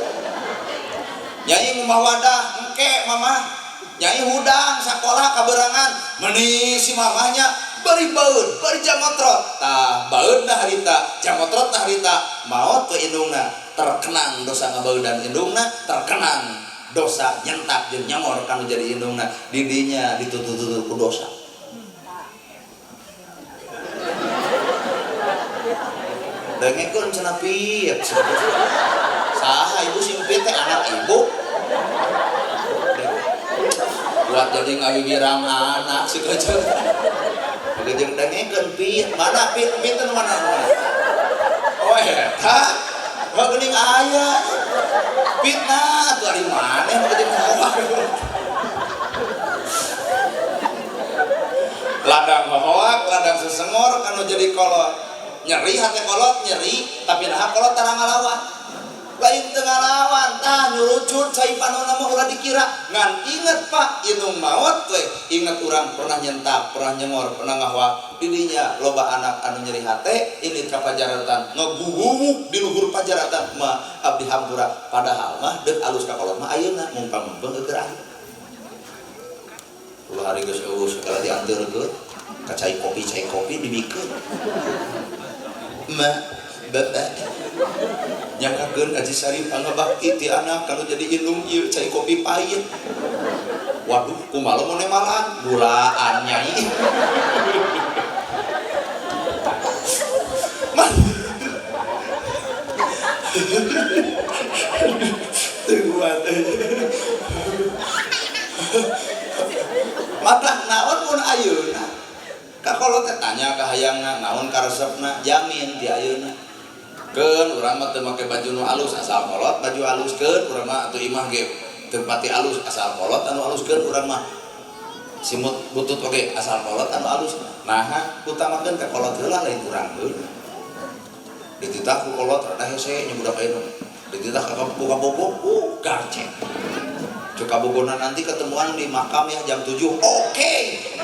nyai ngubah wadah engke mamah nyai hudang sakola kaberangan meuni si mamahnya bari baeud bari jamotrot tah baeud na harita jamotrot na harita maot ke indungna terkenang dosa ngabaeudan indungna terkenang dosa nyentak jeung nyamor kanu jadi indungna di dinya ditutup ku dosa dengekeun cenah piep saha ibu simpit teh anak ibu buat jadi ngawiwirang anak si kecil jeung dengekeun pit mana pit teh mana oh eta mah geuning aya pitna tuh ari maneh mah geuning hoak ladang hoak ladang sesengor kanu jadi kolot nyeri hati kolot nyeri tapi nah kolot tarang ngalawan lain tengah lawan tah nyurucut cai panona mah ulah dikira ngan inget pak indung maot we inget urang pernah nyentak pernah nyengor pernah ngahwak didinya loba anak anu nyeri hate ini ka pajaratan ngaguwuk di luhur pajaratan mah abdi hampura padahal mah deuk alus ka kolot mah ayeuna mumpang-mumpang gegerah 10 hari geus eueuh segala dianteurkeun ka cai kopi dibikeun. Ma bapak nyangkakeun Aji Sarif ngabakti ti anak kalau jadi indung ieu cai kopi pahit. Waduh, kumaha mun malan gulaan nyai. Terbuat mata naon mun ayeuna kakolot teh tanya ka hayangna naon karesepna jamin di ayeuna keun urang mah teu make baju nu alus asal kolot baju alus keun urang mah atuh imah ge teu pati alus asal kolot anu alus keun urang mah simut butut oge asal kolot anu alus nah utamakeun ka kolot heula lain urang heula dititah ku kolot rada hese nya budak ayeuna dititah ka boga-bogo garceng cek kabogona nanti ketemuan di makam ya jam 7 oke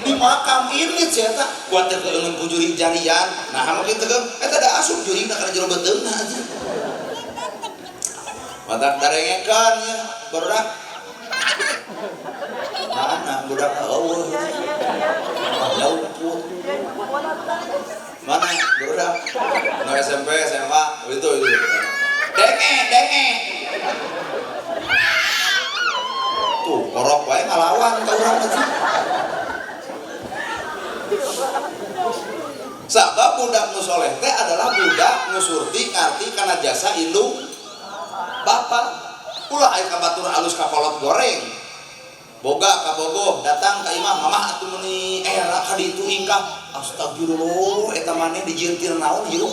di makam irit saya tak buat keungeun ku juri jarian nah hamu kitu teh eta da asup juri na kana jero beuteungna aja matak darengekeun ya berak mana budak eueuh nyauput mana berak nu SMP SMA itu denge tuh korok wae ngalawan ka urang teh. Sabab budak nu soleh teh adalah budak nu surti ngarti kana jasa indung bapak. Ulah aya kabatur alus ka kolot goreng. Boga ka bogoh datang ka imam mamah atuh meuni era ka ditu ingkah. Astagfirullah eta maneh dijieuntir naon ieu?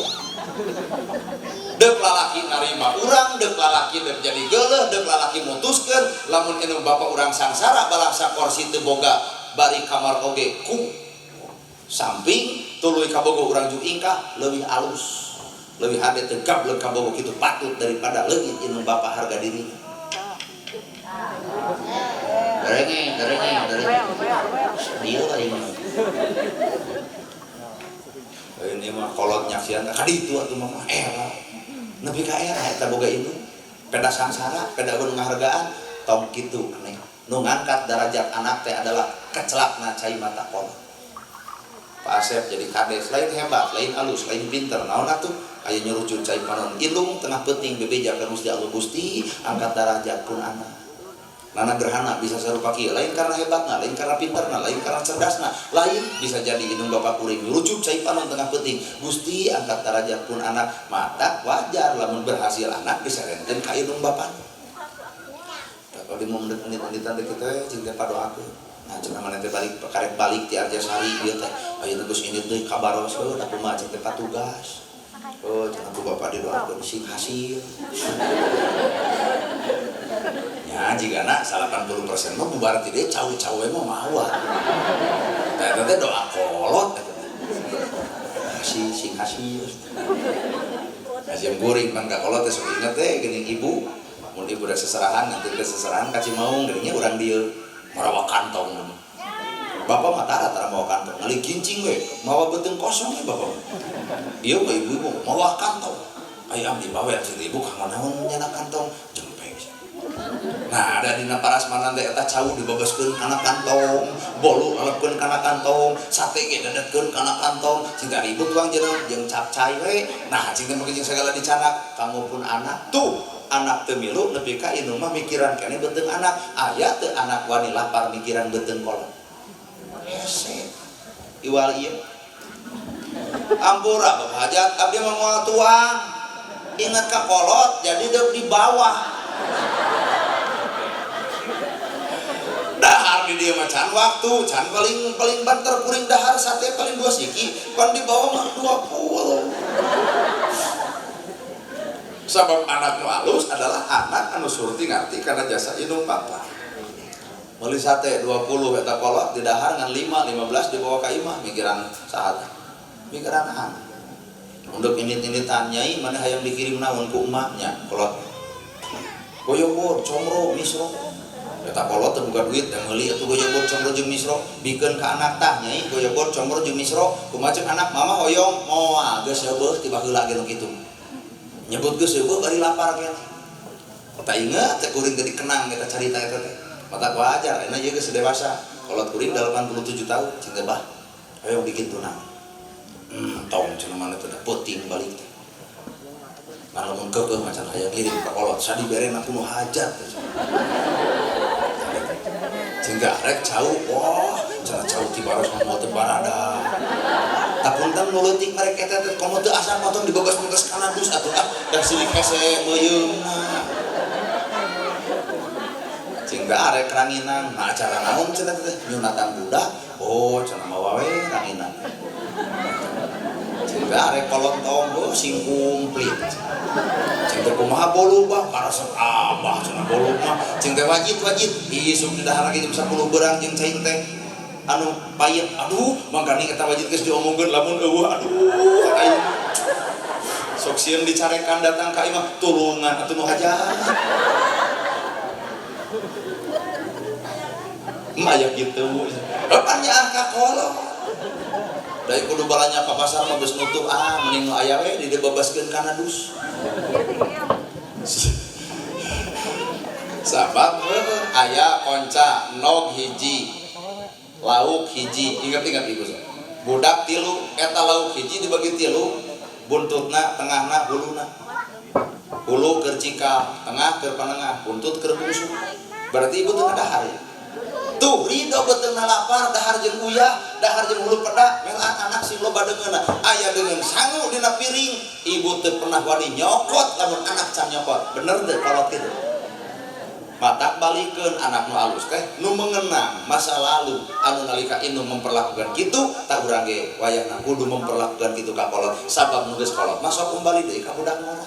Dek lalaki narima urang, dek lalaki dek jadi geuleuh, dek lalaki mutuskeun lamun indung bapak urang sangsara balah sakursi teu boga bari kamar oge ku samping tuluy kabogo urang ju ingkah leuwih alus leuwih hade teu gablek kabogo kitu patut daripada leungit indung bapak harga diri. Derenge dieu lah ini mah kolot nyaksian kaditu atuh mah era nepi ka era eta boga itu peda sangsara peda gunung ngahargaan tong kitu keneh nu ngangkat derajat anak teh adalah kecelakna cai mata kolot. Pak Asep jadi kades lain hebat lain alus lain pinter naon atuh aya nyurucun cai panon indung tengah peuting bebeja ka Gusti Allah Gusti angkat derajat pun anak nana gerhana bisa serupa kieu lain karena hebatna lain karena pinterna lain karena cerdasna lain bisa jadi indung bapak kuring lucu cai panon tengah peuting Gusti angkat derajat pun anak mata wajar lamun berhasil anak diserenkeun ka indung bapak kalau di momen menit-menitan kita cinta padoakeun nah cenah maneh teh balik karek balik ti Arjasari ieu teh aya geus ini deui kabaros da kumaha cek teh patugas oh cenah ku bapak didoakeun sing hasil ya jika nak 80% mah bubar ti deui cawe-cawe mah mawa eta teh doa kolot sing hasil hasil goreng mangga kolot teh sok inget teh geuning ibu mun ibu da seserahan nanti da seserahan ka Cimaung geurnya urang dieu marawa kantong bapak mah tara mawa kantong ngali kincing we mawa beuteung kosong we bapak ieu mah ibu mawa kantong aya abdi bawe cing ibu ka naon nyana kantong jempeng. Nah ada dina parasmanan teh eta cau dibabaskeun kana kantong bolu alepkeun kana kantong sate ge dadetkeun kana kantong cinta ibu tuang jeung capcay we nah cinta meukeun jeung sagala dicanak kamu pun anak tuh anak teu milu nepi ka indung mah mikiran keneh beuteung anak aya teu anak wani lapar mikiran beuteung kolot hese iwal ieu ampura bapak hajat abdi mah moal tuang inget ka kolot jadi deuk di bawah dahar di dia mah can waktu can paling banter kuring dahar sate paling 2 siki pan di bawah mah 20 sabab anak nu alus adalah anak anu surti ngarti karena jasa indung bapak meuli sate 20 eta kolot di dahar ngan 15 dibawa ka imah mikiran sahat mikiran anak untuk init-initan nyai mana hayang dikirim naon ku emaknya kolot goyobor comro misro eta kolot teu buka duit teh meuli atuh goyobor comro jeung misro bikeun ka anak tah nyai goyobor comro jeung misro kumaha ceuk anak mama hoyong moal geus heueuh tiba heula ge nu kitu nyebut geus heueuh bari lapar keneh tak inget teh kuring teh dikenang eta carita eta teh mata wajar enak ieu geus dewasa Kolot kuring 87 tahun cinta bah ayo bikin tunang tong cenah mana teh puting balik teh ngalamun keukeuh macan aya ngirim ka kolot sadi berena kudu hajat cingga rek cau wah cenah cau ti baros mah teu barada tapunten nu leutik mereka teh komo teu asa potong dibogas-bogas kana dus atuh da silik hese meuyeumna cingga arek ranginan nah acara naon cenah teh nyunatan budak oh cenah mah wae ranginan cingga arek kolontong oh sing kumplit cingga kumaha bolu bah parasep abah cenah bolu mah cingga wajib isuk di dahar lagi 10 berang jeung cai teh anu payet aduh mangkani eta wajib geus diomongkeun lamun eueuh aduh aing sok sieun dicarekan datang ka imah tulungan atuh nu hajat aya gitu pertanyaan ka kolot dari kudu balanya ka pasar mah geus nutup mending nu aya we dibebaskeun kana dus sabab aya konca nog hiji lauk hiji ingat ibu budak tilu eta lauk hiji dibagi tilu buntutna tengahna huluna hulu keur cikal tengah keur panengah buntut keur bungsu berarti ibu teu dahar tuh ridho betul lapar dahar jeung uyah dahar jeung hulu pedak melaan anak sing loba deungeuna aya deungeun sangu dina piring ibu teu pernah wani nyokot lamun anak can nyokot bener teu kolot kitu matak balikeun anak nu alus teh nu mengenang masa lalu anu nalika indung memperlakukan kitu tak urang ge wayahna kudu memperlakukan kitu ka kolot sabab nu geus kolot masuk kembali deui ka budak urang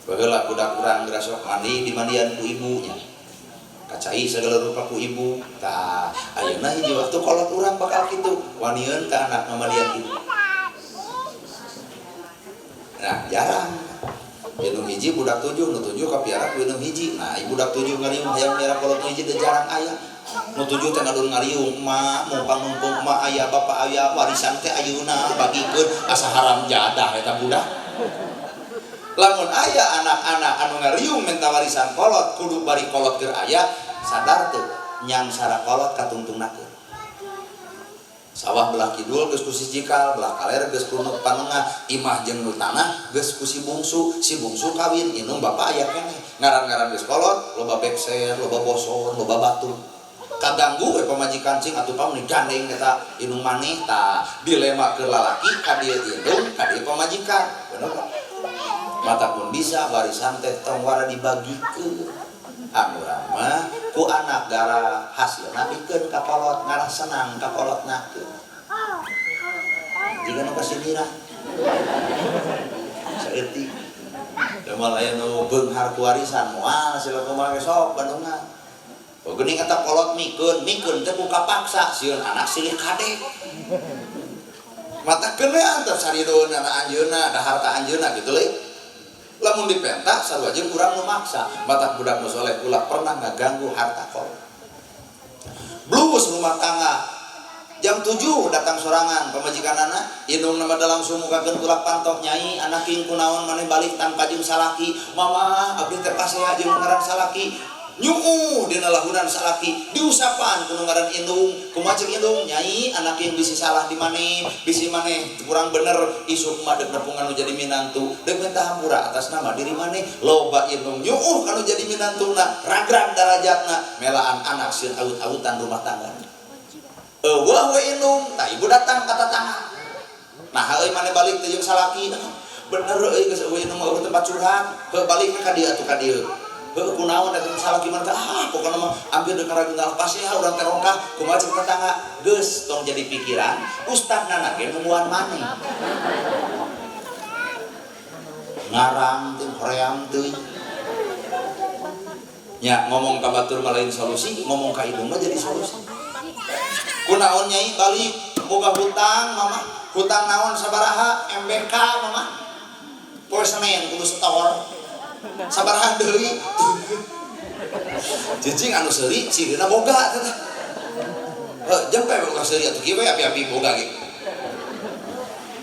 baheula budak urang geura sok mandi di mandian ku ibunya kacai segala rupa ku ibu tah ayeuna hiji waktu kolot urang bakal kitu wanieun ka anak mamadian ibu nah jarang indung hiji budak 7 nu 7 kapiara ku indung hiji nah ibu budak 7 ngariung hayang miara kolot hiji teh jarang aya nu 7 teh ngadun ngariung emak mumpang-mumpung emak aya bapak aya warisan teh ayeuna bagikeun asa haram jadah eta budak lamun aya anak-anak anu ngariung minta warisan kolot kudu bari kolot keur aya sadar teu nyang sara kolot katungtungnakeun sawah belah kidul geus ku si cikal belah kaler geus ku nu panengah imah jeung nu tanah geus ku si bungsu kawin indung bapak aya keneh ngaran-ngaran geus kolot loba bekser loba boson loba batu kaganggu we pamajikan cing atuh pamun gandeng eta indung maneh tah dilema ke lalaki ka dieu indung ka dieu pamajikan bener mata pun bisa warisan teh tong wara dibagikeun anu mah ku anak gara hasilna pikeun ka kolot ngarah senang ka kolotnakeun jiga nu kasinira saeutik da malaya nu beunghar ku warisan moal sila kumaha ge sok bandungan geuning eta kolot mikeun teh ku kapaksa sieun anak silih kadek mata keun we antar sarireun anak anjeunna da harta anjeunna kitu leuy lamun dipentak sarua jeung urang nu maksa batak budak nu soleh ulah pernah ngaganggu harta kolot blus rumah tangga jam 7 datang sorangan pamajikanana indung nama dalam sumukakeun kulak pantok nyai anak king kunaon maneh balik tanpa jeung salaki mama abdi teh pasea jeung ngaran salaki nyuuh dina lahunan salaki diusapan kudu ngaran indung kumaha ceuk indung nyai anak yang bisi salah di maneh bisi maneh kurang bener isuk mah deuk nepungan nu jadi minantu deuk minta hampura atas nama diri maneh loba indung nyuuh kanu jadi minantuna ragrag darajatna melaan anak sieun aut-autan rumah tangga eueuh we indung tah ibu datang ka tatangga nah euy maneh balik teh jeung salaki bener euy geus euy indung mah tempat curhat heuh balik ka dieu atuh ka dieu kunaon eta salah gimana pokona mah ambil deuk karagungal pas ya urang teh rongkah kumaha ceuk tetangga geus tong jadi pikiran ustadna ge nungguan maneh ngarang teh hoream teuing nya ngomong ka batur mah lain solusi ngomong ka indung mah jadi solusi kunaon nyai balik boga hutang mama hutang naon sabaraha MBK mama poe Senin kudu setor sabaraha deui cicing anu seuri cirina boga teh jempe boga seuri atuh kieu api-api boga ge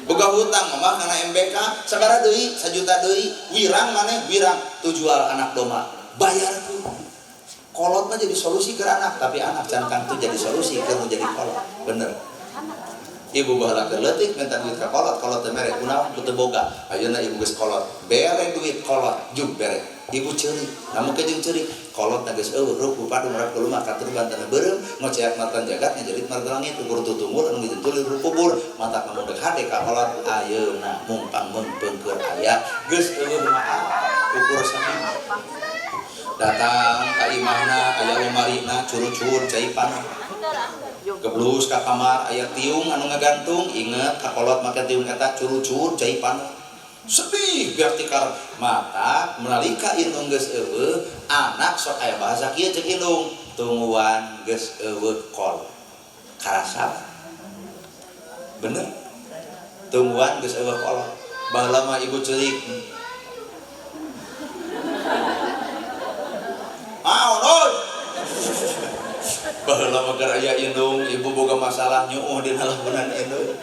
boga hutang mah kana MBK sabaraha deui 1 juta deui wirang maneh wirang tujual anak domba bayar tuh kolot mah jadi solusi ke anak, tapi anak cankan itu jadi solusi ke jadi kolot. Bener. Ibu bahala ke leutik minta duit ka kolot, kolot teh mere kunaon teu boga. Ayeuna ibu geus kolot, bere duit kolot, jug bere. Ibu ceurik, namun jeung ceurik, kolot na geus eueuh rup padu marap ka lumah katurban tanah beureum, ngoceak matan jagat ngajarit marga langit ukur tutumur anu ditulir rup kubur, mata kamu dek hade ka kolot ayeuna mumpang mengpeung keur aya geus eueuh maaf ukur samina. Datang ka imahna aya lomarina curucur cai panah. Geblus ka kamar aya tiung anu ngagantung, inget ka kolot make tiung eta curucur cai panah. Sedih vertikal mata menalika indung geus eueuh anak sok aya bahasa kieu ceuk indung tungguan geus eueuh kol karasa bener tungguan geus eueuh kol baheula mah ibu ceurik oi baheula mah keur aya indung ibu boga masalah nyuuh dina lamunan indung.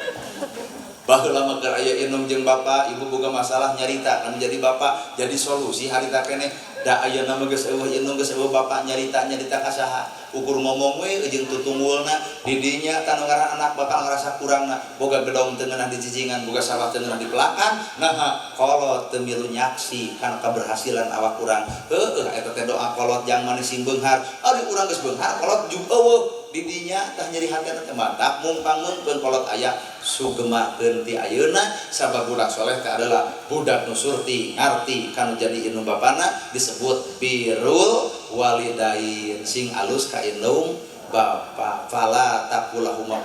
Baheula mah keur aya indung jeung bapa, ibu boga masalah nyarita kan jadi bapa, jadi solusi harita keneh da ayeuna mah geus eueuh indung geus eueuh bapa nyarita ka saha. Ukur ngomong we jeung tutunggulna di dinya tanu ngaran anak bakal ngarasa kurangna, boga gedong teu ngeunah dijijingan, boga salah teu ngeunah dipelakan. Nah, kolot teu milu nyaksi kana keberhasilan awak urang. Heueuh eta teh doa kolot jang manis sing beunghar. Ari urang geus beunghar kolot jug eueuh. Didinya tah nyeri hatena teh mantap mumpang meupeun kolot aya sugemakeun ti ayeuna sabab budak soleh teh adalah budak nu surti ngarti kanu jadi indung bapana disebut birrul walidain sing alus ka indung bapa fala taqulahuma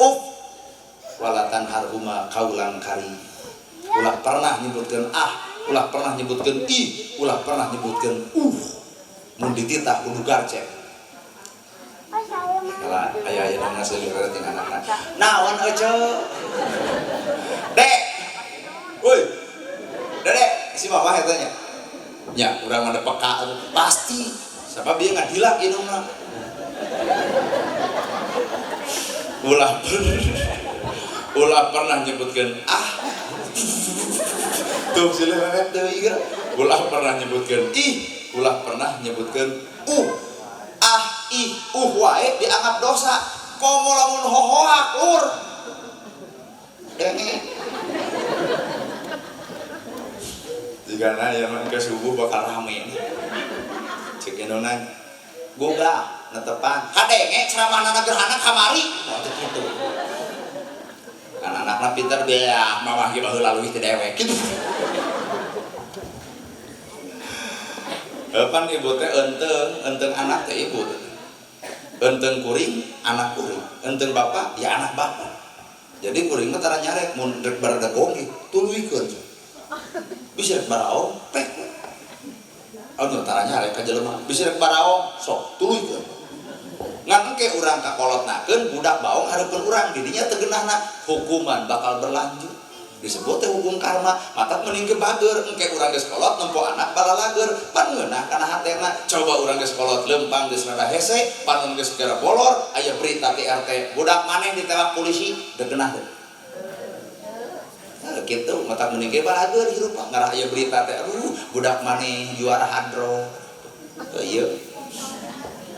wala tanharhuma qaulan karim. Ulah pernah nyebutkeun ulah pernah nyebutkeun ulah pernah nyebutkeun mun dititah kudu garcek. Kalau ayah yang ngasih lihat dengan anak, nawan aja, dek, woi, dek, si mama katanya, ya, orang ada peka, pasti, sebab dia nggak hilak ini mah, ulah pernah nyebutkan tuh silakan tuh iya, ulah pernah nyebutkan ulah pernah nyebutkan wae dianggap dosa. Komo lamun hohoak lur. Jika ya man ke subuh bakal rame. Cek enonan. Boga netepan. Kadenge ceramahna gerhana kamari. Motor kitu. Anak-anakna pinter beah, mamah ge baheula leuwih teh dewek kitu. Pan ibu teh enteng anak teh ibu. Enteng kuring, anak kuring. Enteng bapak, ya anak bapak. Jadi kuring mah tara nyarek mun rek barada gongi, tuluikeun. Bisa rek baraong, pek. Anu tara nyarek ka jelema, bisa rek baraong, sok tuluikeun. Ngan engke urang kakolotnakeun budak baong hareupeun urang, didinya teu geunahna hukuman bakal berlanjut. Disebut teh hukum karma, mata mending bager engke urang geus kolot nempo anak balalager pan ngeunah kana hatena. Coba urang geus kolot lempang geus rada hese pan geus gara bolor aya berita TRT budak maneh ditewak polisi degeunah teh. Nah kitu mata mending balager hirup ngarah aya berita teh budak maneh juara hadro. Ieu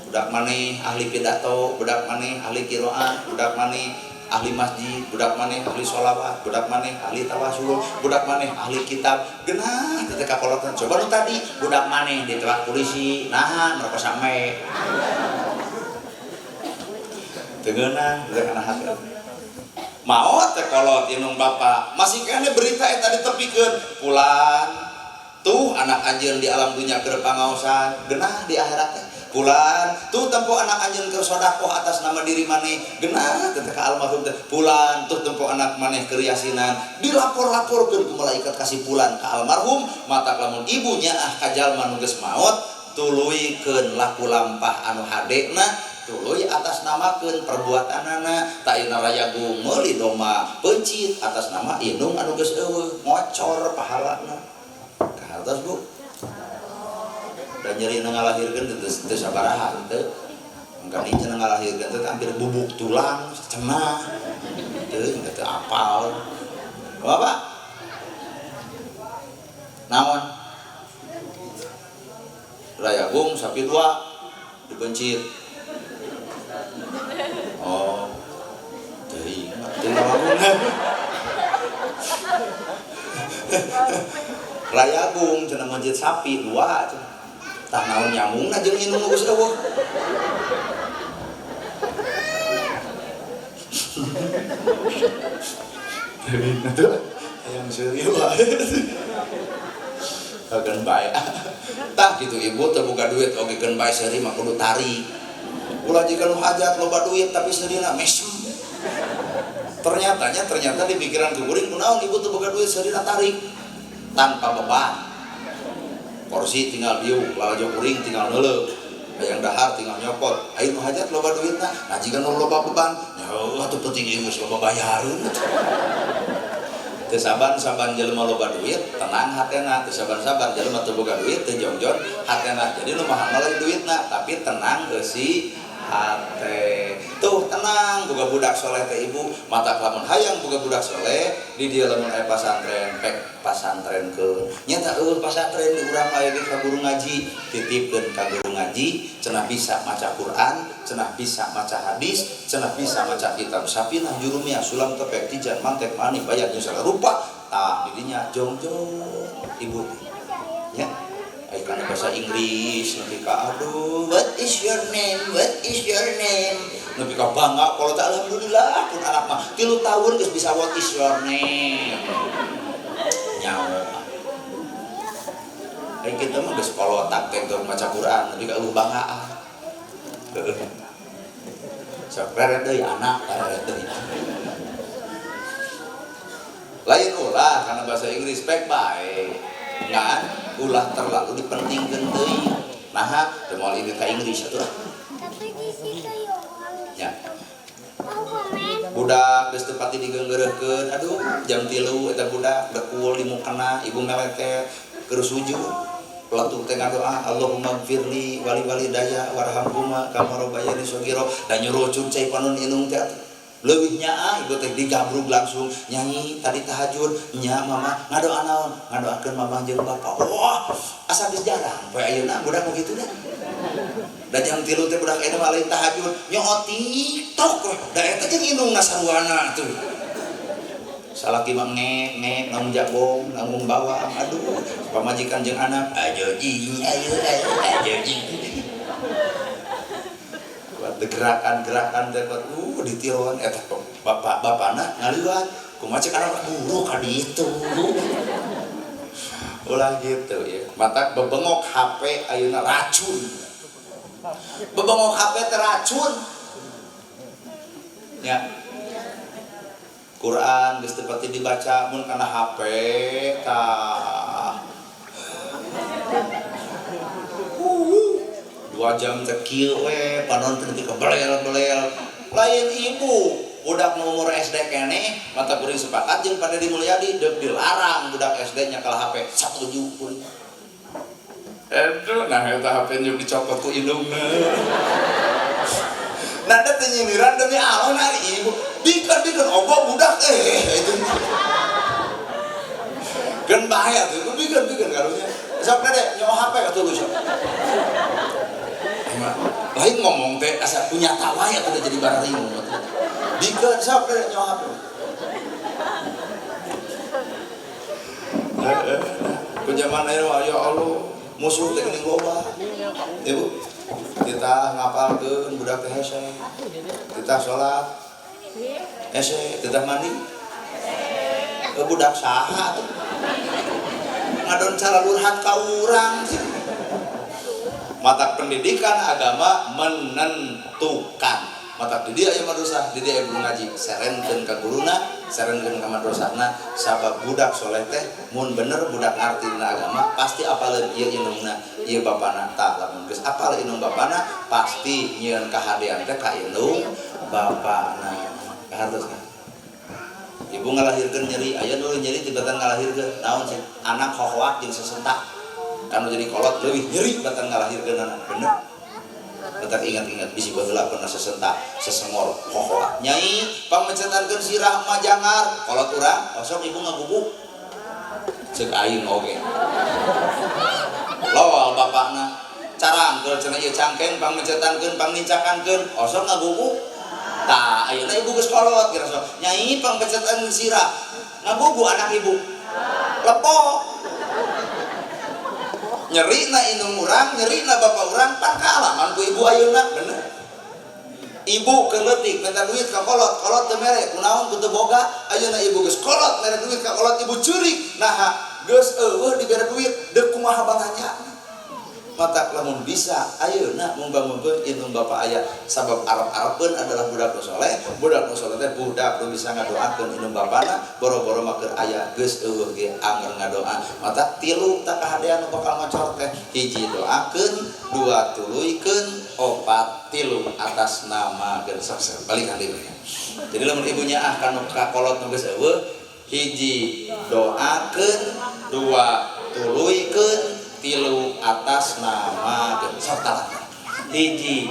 budak maneh ahli pidato, budak maneh ahli qiraat, budak maneh ahli masjid, budak maneh ahli sholawat, budak maneh ahli tawasul, budak maneh ahli kitab. Genah teh kakolotan. Coba nu tadi budak maneh ditewak polisi, nahan merkosa me. Teu geunah rek kana hati. Maot teh kolot indung bapa, masih keneh berita eta ditepikeun. Pulan tuh anak anjeun di alam dunya keur pangaosan, genah di akhirat teh. Pulan tuh tempo anak anjeun keur sedekah atas nama diri maneh genah teh ka almarhum teh. Pulan tuh tempo anak maneh keur yasinan dilapor-laporkeun ku malaikat kasih pulan ka almarhum mata lamun ibunya ka jalma nu geus maot tuluikeun laku lampah anu hadena tuluy atas namakeun perbuatanana ta ina rayagung meuli doma pencit atas nama indung anu geus eueuh ngocor pahalana ka hartos Bu. Dan nyeri ngalahirkeun teu sabaraha teu engka cenah ngalahirkeun teh hampir bubuk tulang cenah teu apal Bapak naon rayagung sapi dua bencit. Oh jadi tinggal bangun Rayagung cenah masjid sapi dua tah naon nyamung jeung inung geus eueuh. Itu yang serius akan baik tah gitu ibu terbuka duit oke kan baik seri mah kudu tarik ulah jika lu hajat loba duit tapi serina mesem ternyata di pikiran kuring kunaon ibu terbuka duit serina tarik tanpa beban porsi tinggal diuk lalajo kuring tinggal neuleuh yang dahar tinggal nyopot ayo nu hajat loba duitna nah jika nu loba beban nyaho atuh penting geus loba bayareun teu saban jelema loba duit tenang hatena teu saban jelema teu boga duit teu jongjon hatena jadi nu mahal mah duitna tapi tenang eusi hate tuh tenang boga budak soleh teh ibu mata lamun hayang boga budak soleh di dieu lamun aya pasantren pek pasantren ke nyata pasantren di urang aya ge ka guru ngaji titipkeun ka guru ngaji cenah bisa maca Quran cenah bisa maca hadis cenah bisa maca kitab sapinah jurumia sulam tepek tijan mangtek mani bayar segala rupa tah didinya jongjong ibu nya ai kana bahasa Inggris nepi ka aduh what is your name nepi ka bangga kalau tak alhamdulillah pun anak mah 3 tahun geus bisa what is your name nyawa ai kita mah geus kolotak teh keur maca Quran nepi ka eueuh banggaan heeh sok rere deui anak rere deui lain ulah karena bahasa Inggris pek bae ngan ulah terlalu dipentingkeun deui nah teu moal ini ka Inggris atuh tapi di situ ya budak geus teu pati digeunggeureukkeun aduh jam 3 eta budak dekul di mukana ibu meleket keur sujud pelatuk teh ngadoa Allahumma gfirli wali walidayya warhamhuma kama rabbayani shaghira da nyuruh cai panon inung teh leuwih nyaa ibu teh digabrug langsung nyanyi tadi tahajud nya mama ngadoa naon ngadoakeun mama jeung bapa wah asa geus jarang poe ayeuna budak mah kitu dah da jam 3 teh budak eta mah lain tahajud nyoot TikTok da eta jeung inungna sarwana tuh salaki mah ngek namun jabong namun bawang aduh pamajikan jeung anak ayo ji buat gerakan teh ditiruan eta bapana ngaliwat kumaha cek anak buruk ka ditu ulah gitu ya mata bebengok HP ayeuna racun bebengok HP teh racun ya Quran geus teu pati dibaca mun kana HP tah 2 jam teh kieu we panonton teh kebelel lain ibu budak umur SD keneh mata kuring sepakat jeung pada Mulyadi deuk dilarang budak SD nya kala HP satuju kuring nah eta HP nya dicopot ku indungna nada teh nyindiran demi Allah nari ibu dikeun ogo budak itu kan bahaya tuh bikin karunya sok deh nyawa HP atuh lu sok lain ngomong teh asa punya tawa ya udah jadi barang bikin sok deh nyawa HP ku zaman ya Allah musuh teh geuning loba ibu kita ngapalkeun budak teh hese kita salat hese kita mandi budak saha tuh ngadon cara lurhat ka urang mata pendidikan agama menentukan mata di dia aya madrasah di dia guru ngaji serenkeun ka guruna serenkeun ka madrasahna sabab budak soleh teh mun bener budak ngartina agama pasti apaleun ieu indungna ieu bapana tah lamun geus apal indung bapana pasti nyieun kahadean teh ka indung bapana kahartosna ibu ngalahirkeun nyeri aya nu nyeri tibatan ngalahirkeun naon sih anak hohoak jeung sesentak anu jadi kolot leuwih nyeri batan ngalahirkeun anak bener tetap ingat-ingat bisi baheula pernah sesentak sesengor hohoak nyai pamecetankeun sirah mah jangar kolot urang sok ibu ngagubuk ceuk aing oge lawal bapakna carangkeun cenah ieu cangkeng pangmencetankeun pangnincakankeun osok ngagugu tah ayeuna ibu geus kolot kira sok nyai pangmencetan sirah ngagugu anak ibu lepok nyeri na indung urang nyeri na bapak urang pan kaalaman ku ibu ayeuna bener ibu keleutik minta duit ka kolot teu mere kunaon ku teu boga ayeuna ibu geus kolot mere duit ka kolot ibu ceurik nah geus eueuh dibere duit deuk kumaha batanya mata lamun bisa ayeuna mumpamikeun indung bapak aya sabab Arab-Arabkeun adalah budak nu soleh teh budak nu bisa ngadoakeun indung bapana boro-boro maker aya geus eueuh ge anger ngadoa mata tilu tak kahadean nu bakal ngocor teh hiji doakeun dua tuluykeun opat tilu atas nama geus sok balikan deui jadi lamun ibunya kanu kakolot nu geus eueuh hiji doakeun dua tuluykeun tilu atas nama serta hiji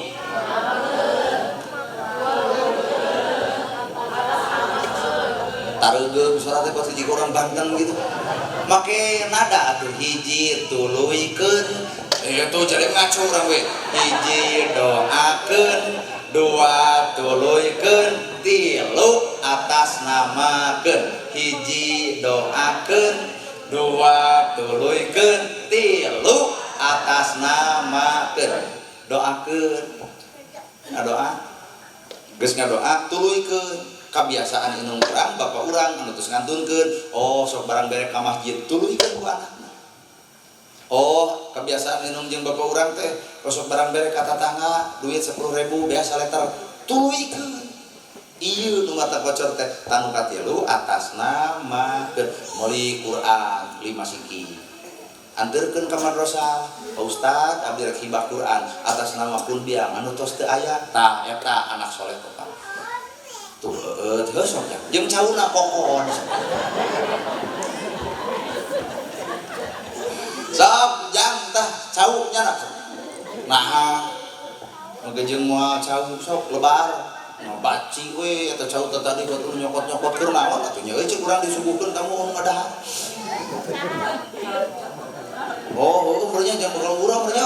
tareugeuh surat teh pasti jiga orang Banten gitu make nada atuh hiji tuluykeun itu jadi ngaco urang we hiji doakeun dua tuluykeun tilu atas namakeun hiji doakeun dua tuluykeun tilu atas namakeun doakeun ngadoa geus ngadoa tuluykeun kabiasaan indung urang bapak urang anu tos ngantunkeun oh sok barang bere ka masjid tuluykeun ku anakna oh kebiasaan indung jeung bapak urang teh sok barang bere ka tatangga duit 10.000 biasa letter tuluykeun ieu nu mata kocor teh tanu katilu atas nama meuli Quran 5 siki anteurkeun ka madrasah Pak Ustad abdi rek hibah Quran atas nama kundiang anu tos teu aya tah eta anak soleh teh tuh sok ya jeung cauna kokon sok jang tah cau nya nah ngeujeung moal cau sok lebar baci we atau cau tadi buat nyokot-nyokot keur naon atuh nya cek urang disuguhkeun kamu nu ngadahan oh urangnya jam kalau urang urang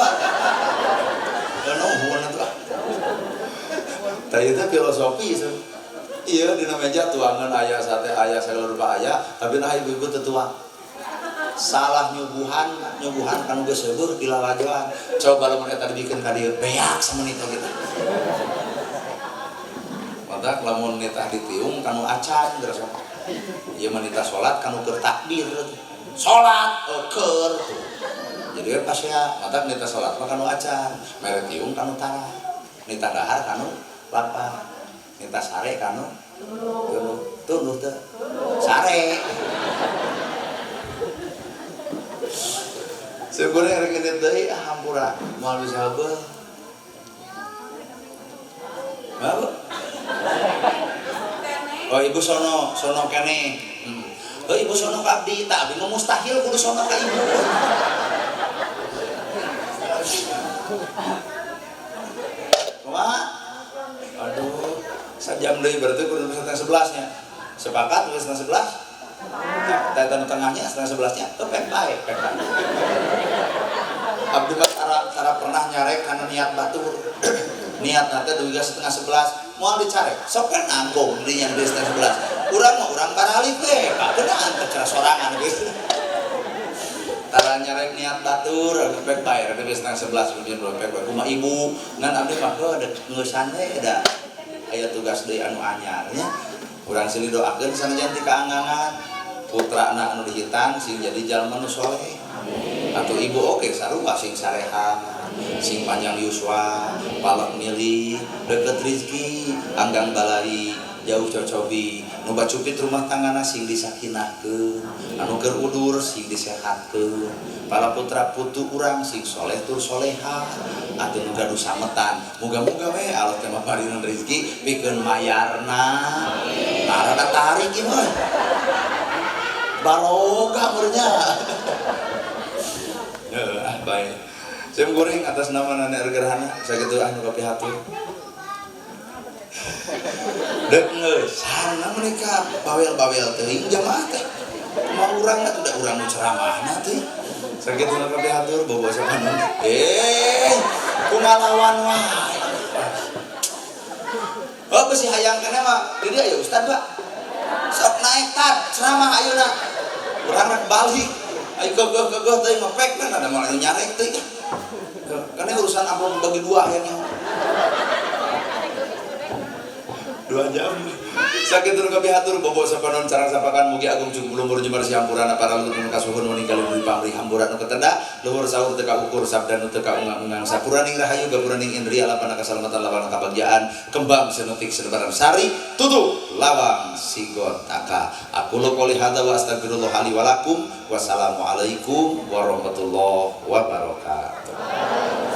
anu hubungan atuh tah ieu teh filosofi ieu dina meja tuangan aya sate aya sagala rupa aya tapi nah ibu-ibu teu tuang salah nyuguhan kanu geus seueur dilalajoan coba lamun eta dibikeun ka dieu beak sameunit gitu mata lamun nitah ditiung kanu acan geus ieu mah nitah salat kanu keur takbir salat keur jadi pas ya mata nitah salat mah kanu acan mere tiung kanu tara nitah dahar kanu lapar nitah sare kanu tunduh teh sare sebenarnya rek ngeudet deui hampura moal bisa heubeul apa oh ibu sono kene oh ibu sono ka abdi tak abdi mah mustahil kudu sono ka ibu kumaha aduh sajam deui berarti kudu setengah 11 nya sepakat geus setengah 11 tatan tengahnya setengah 11 nya teu pek bae abdi mah tara pernah nyarek kana niat batur niat nanti duga setengah 11 mau dicarek sok kan nanggung di yang di setengah 11 urang baralik we pak kenaan tercerah sorangan gitu tara nyarek niat batur pek bae di setengah 11 kemudian pek bae rumah ibu ngan abdi mah ada ngeusan we ada aya tugas deui anu anyar nya urang silih doakeun sanajan ti kaanggangan putrana anu dihitan sing jadi jalma nu soleh atau ibu oke sarua sing sareha sing panjang yuswa palak milih deket rizki anggang balai jauh cocobi nu bacupit rumah tanggana sing disakinahkeun anu keur udur sing disehatkeun para putra putu urang sing soleh tur soleha atuh nu gaduh sametan muga-muga we Allah teh maparingan rezeki pikeun mayarna rada tarik ieu mah baroga murnya baik saya goreng atas nama nenek gerhana sakitu anu kapihatur dek sana menikah bawel-bawel teuing jamaah teh mah urang teh udah urang nu ceramahna teh Sakit ulah kabeh hatur bobo sapanon. Kumalawan wae. Oh besi hayang kene mah di dia ya Ustad Pak. Sok naik tad ceramah ayeuna. Urang rek balik. Ayo geuh teuing ngepek kan ada malah nyarek teuing. Karena urusan amplop bagi dua yang 2 jam. Sakit tur kabeh hatur bobo sapanon carang sapakan mugi agung cukup luhur jembar siampurana para luhur nu kasuhun meninggal dunya pamrih hampura nu ketenda luhur saur teu kaukur sabda nu teu kaungang-ungang sapuraning rahayu gapuraning indria lapana kasalamatan lapana kabagjaan kembang senetik senebaran sari tutup lawang sigot taka aku qouli hadza wa astagfirullah li wa lakum wassalamualaikum warahmatullahi wabarakatuh.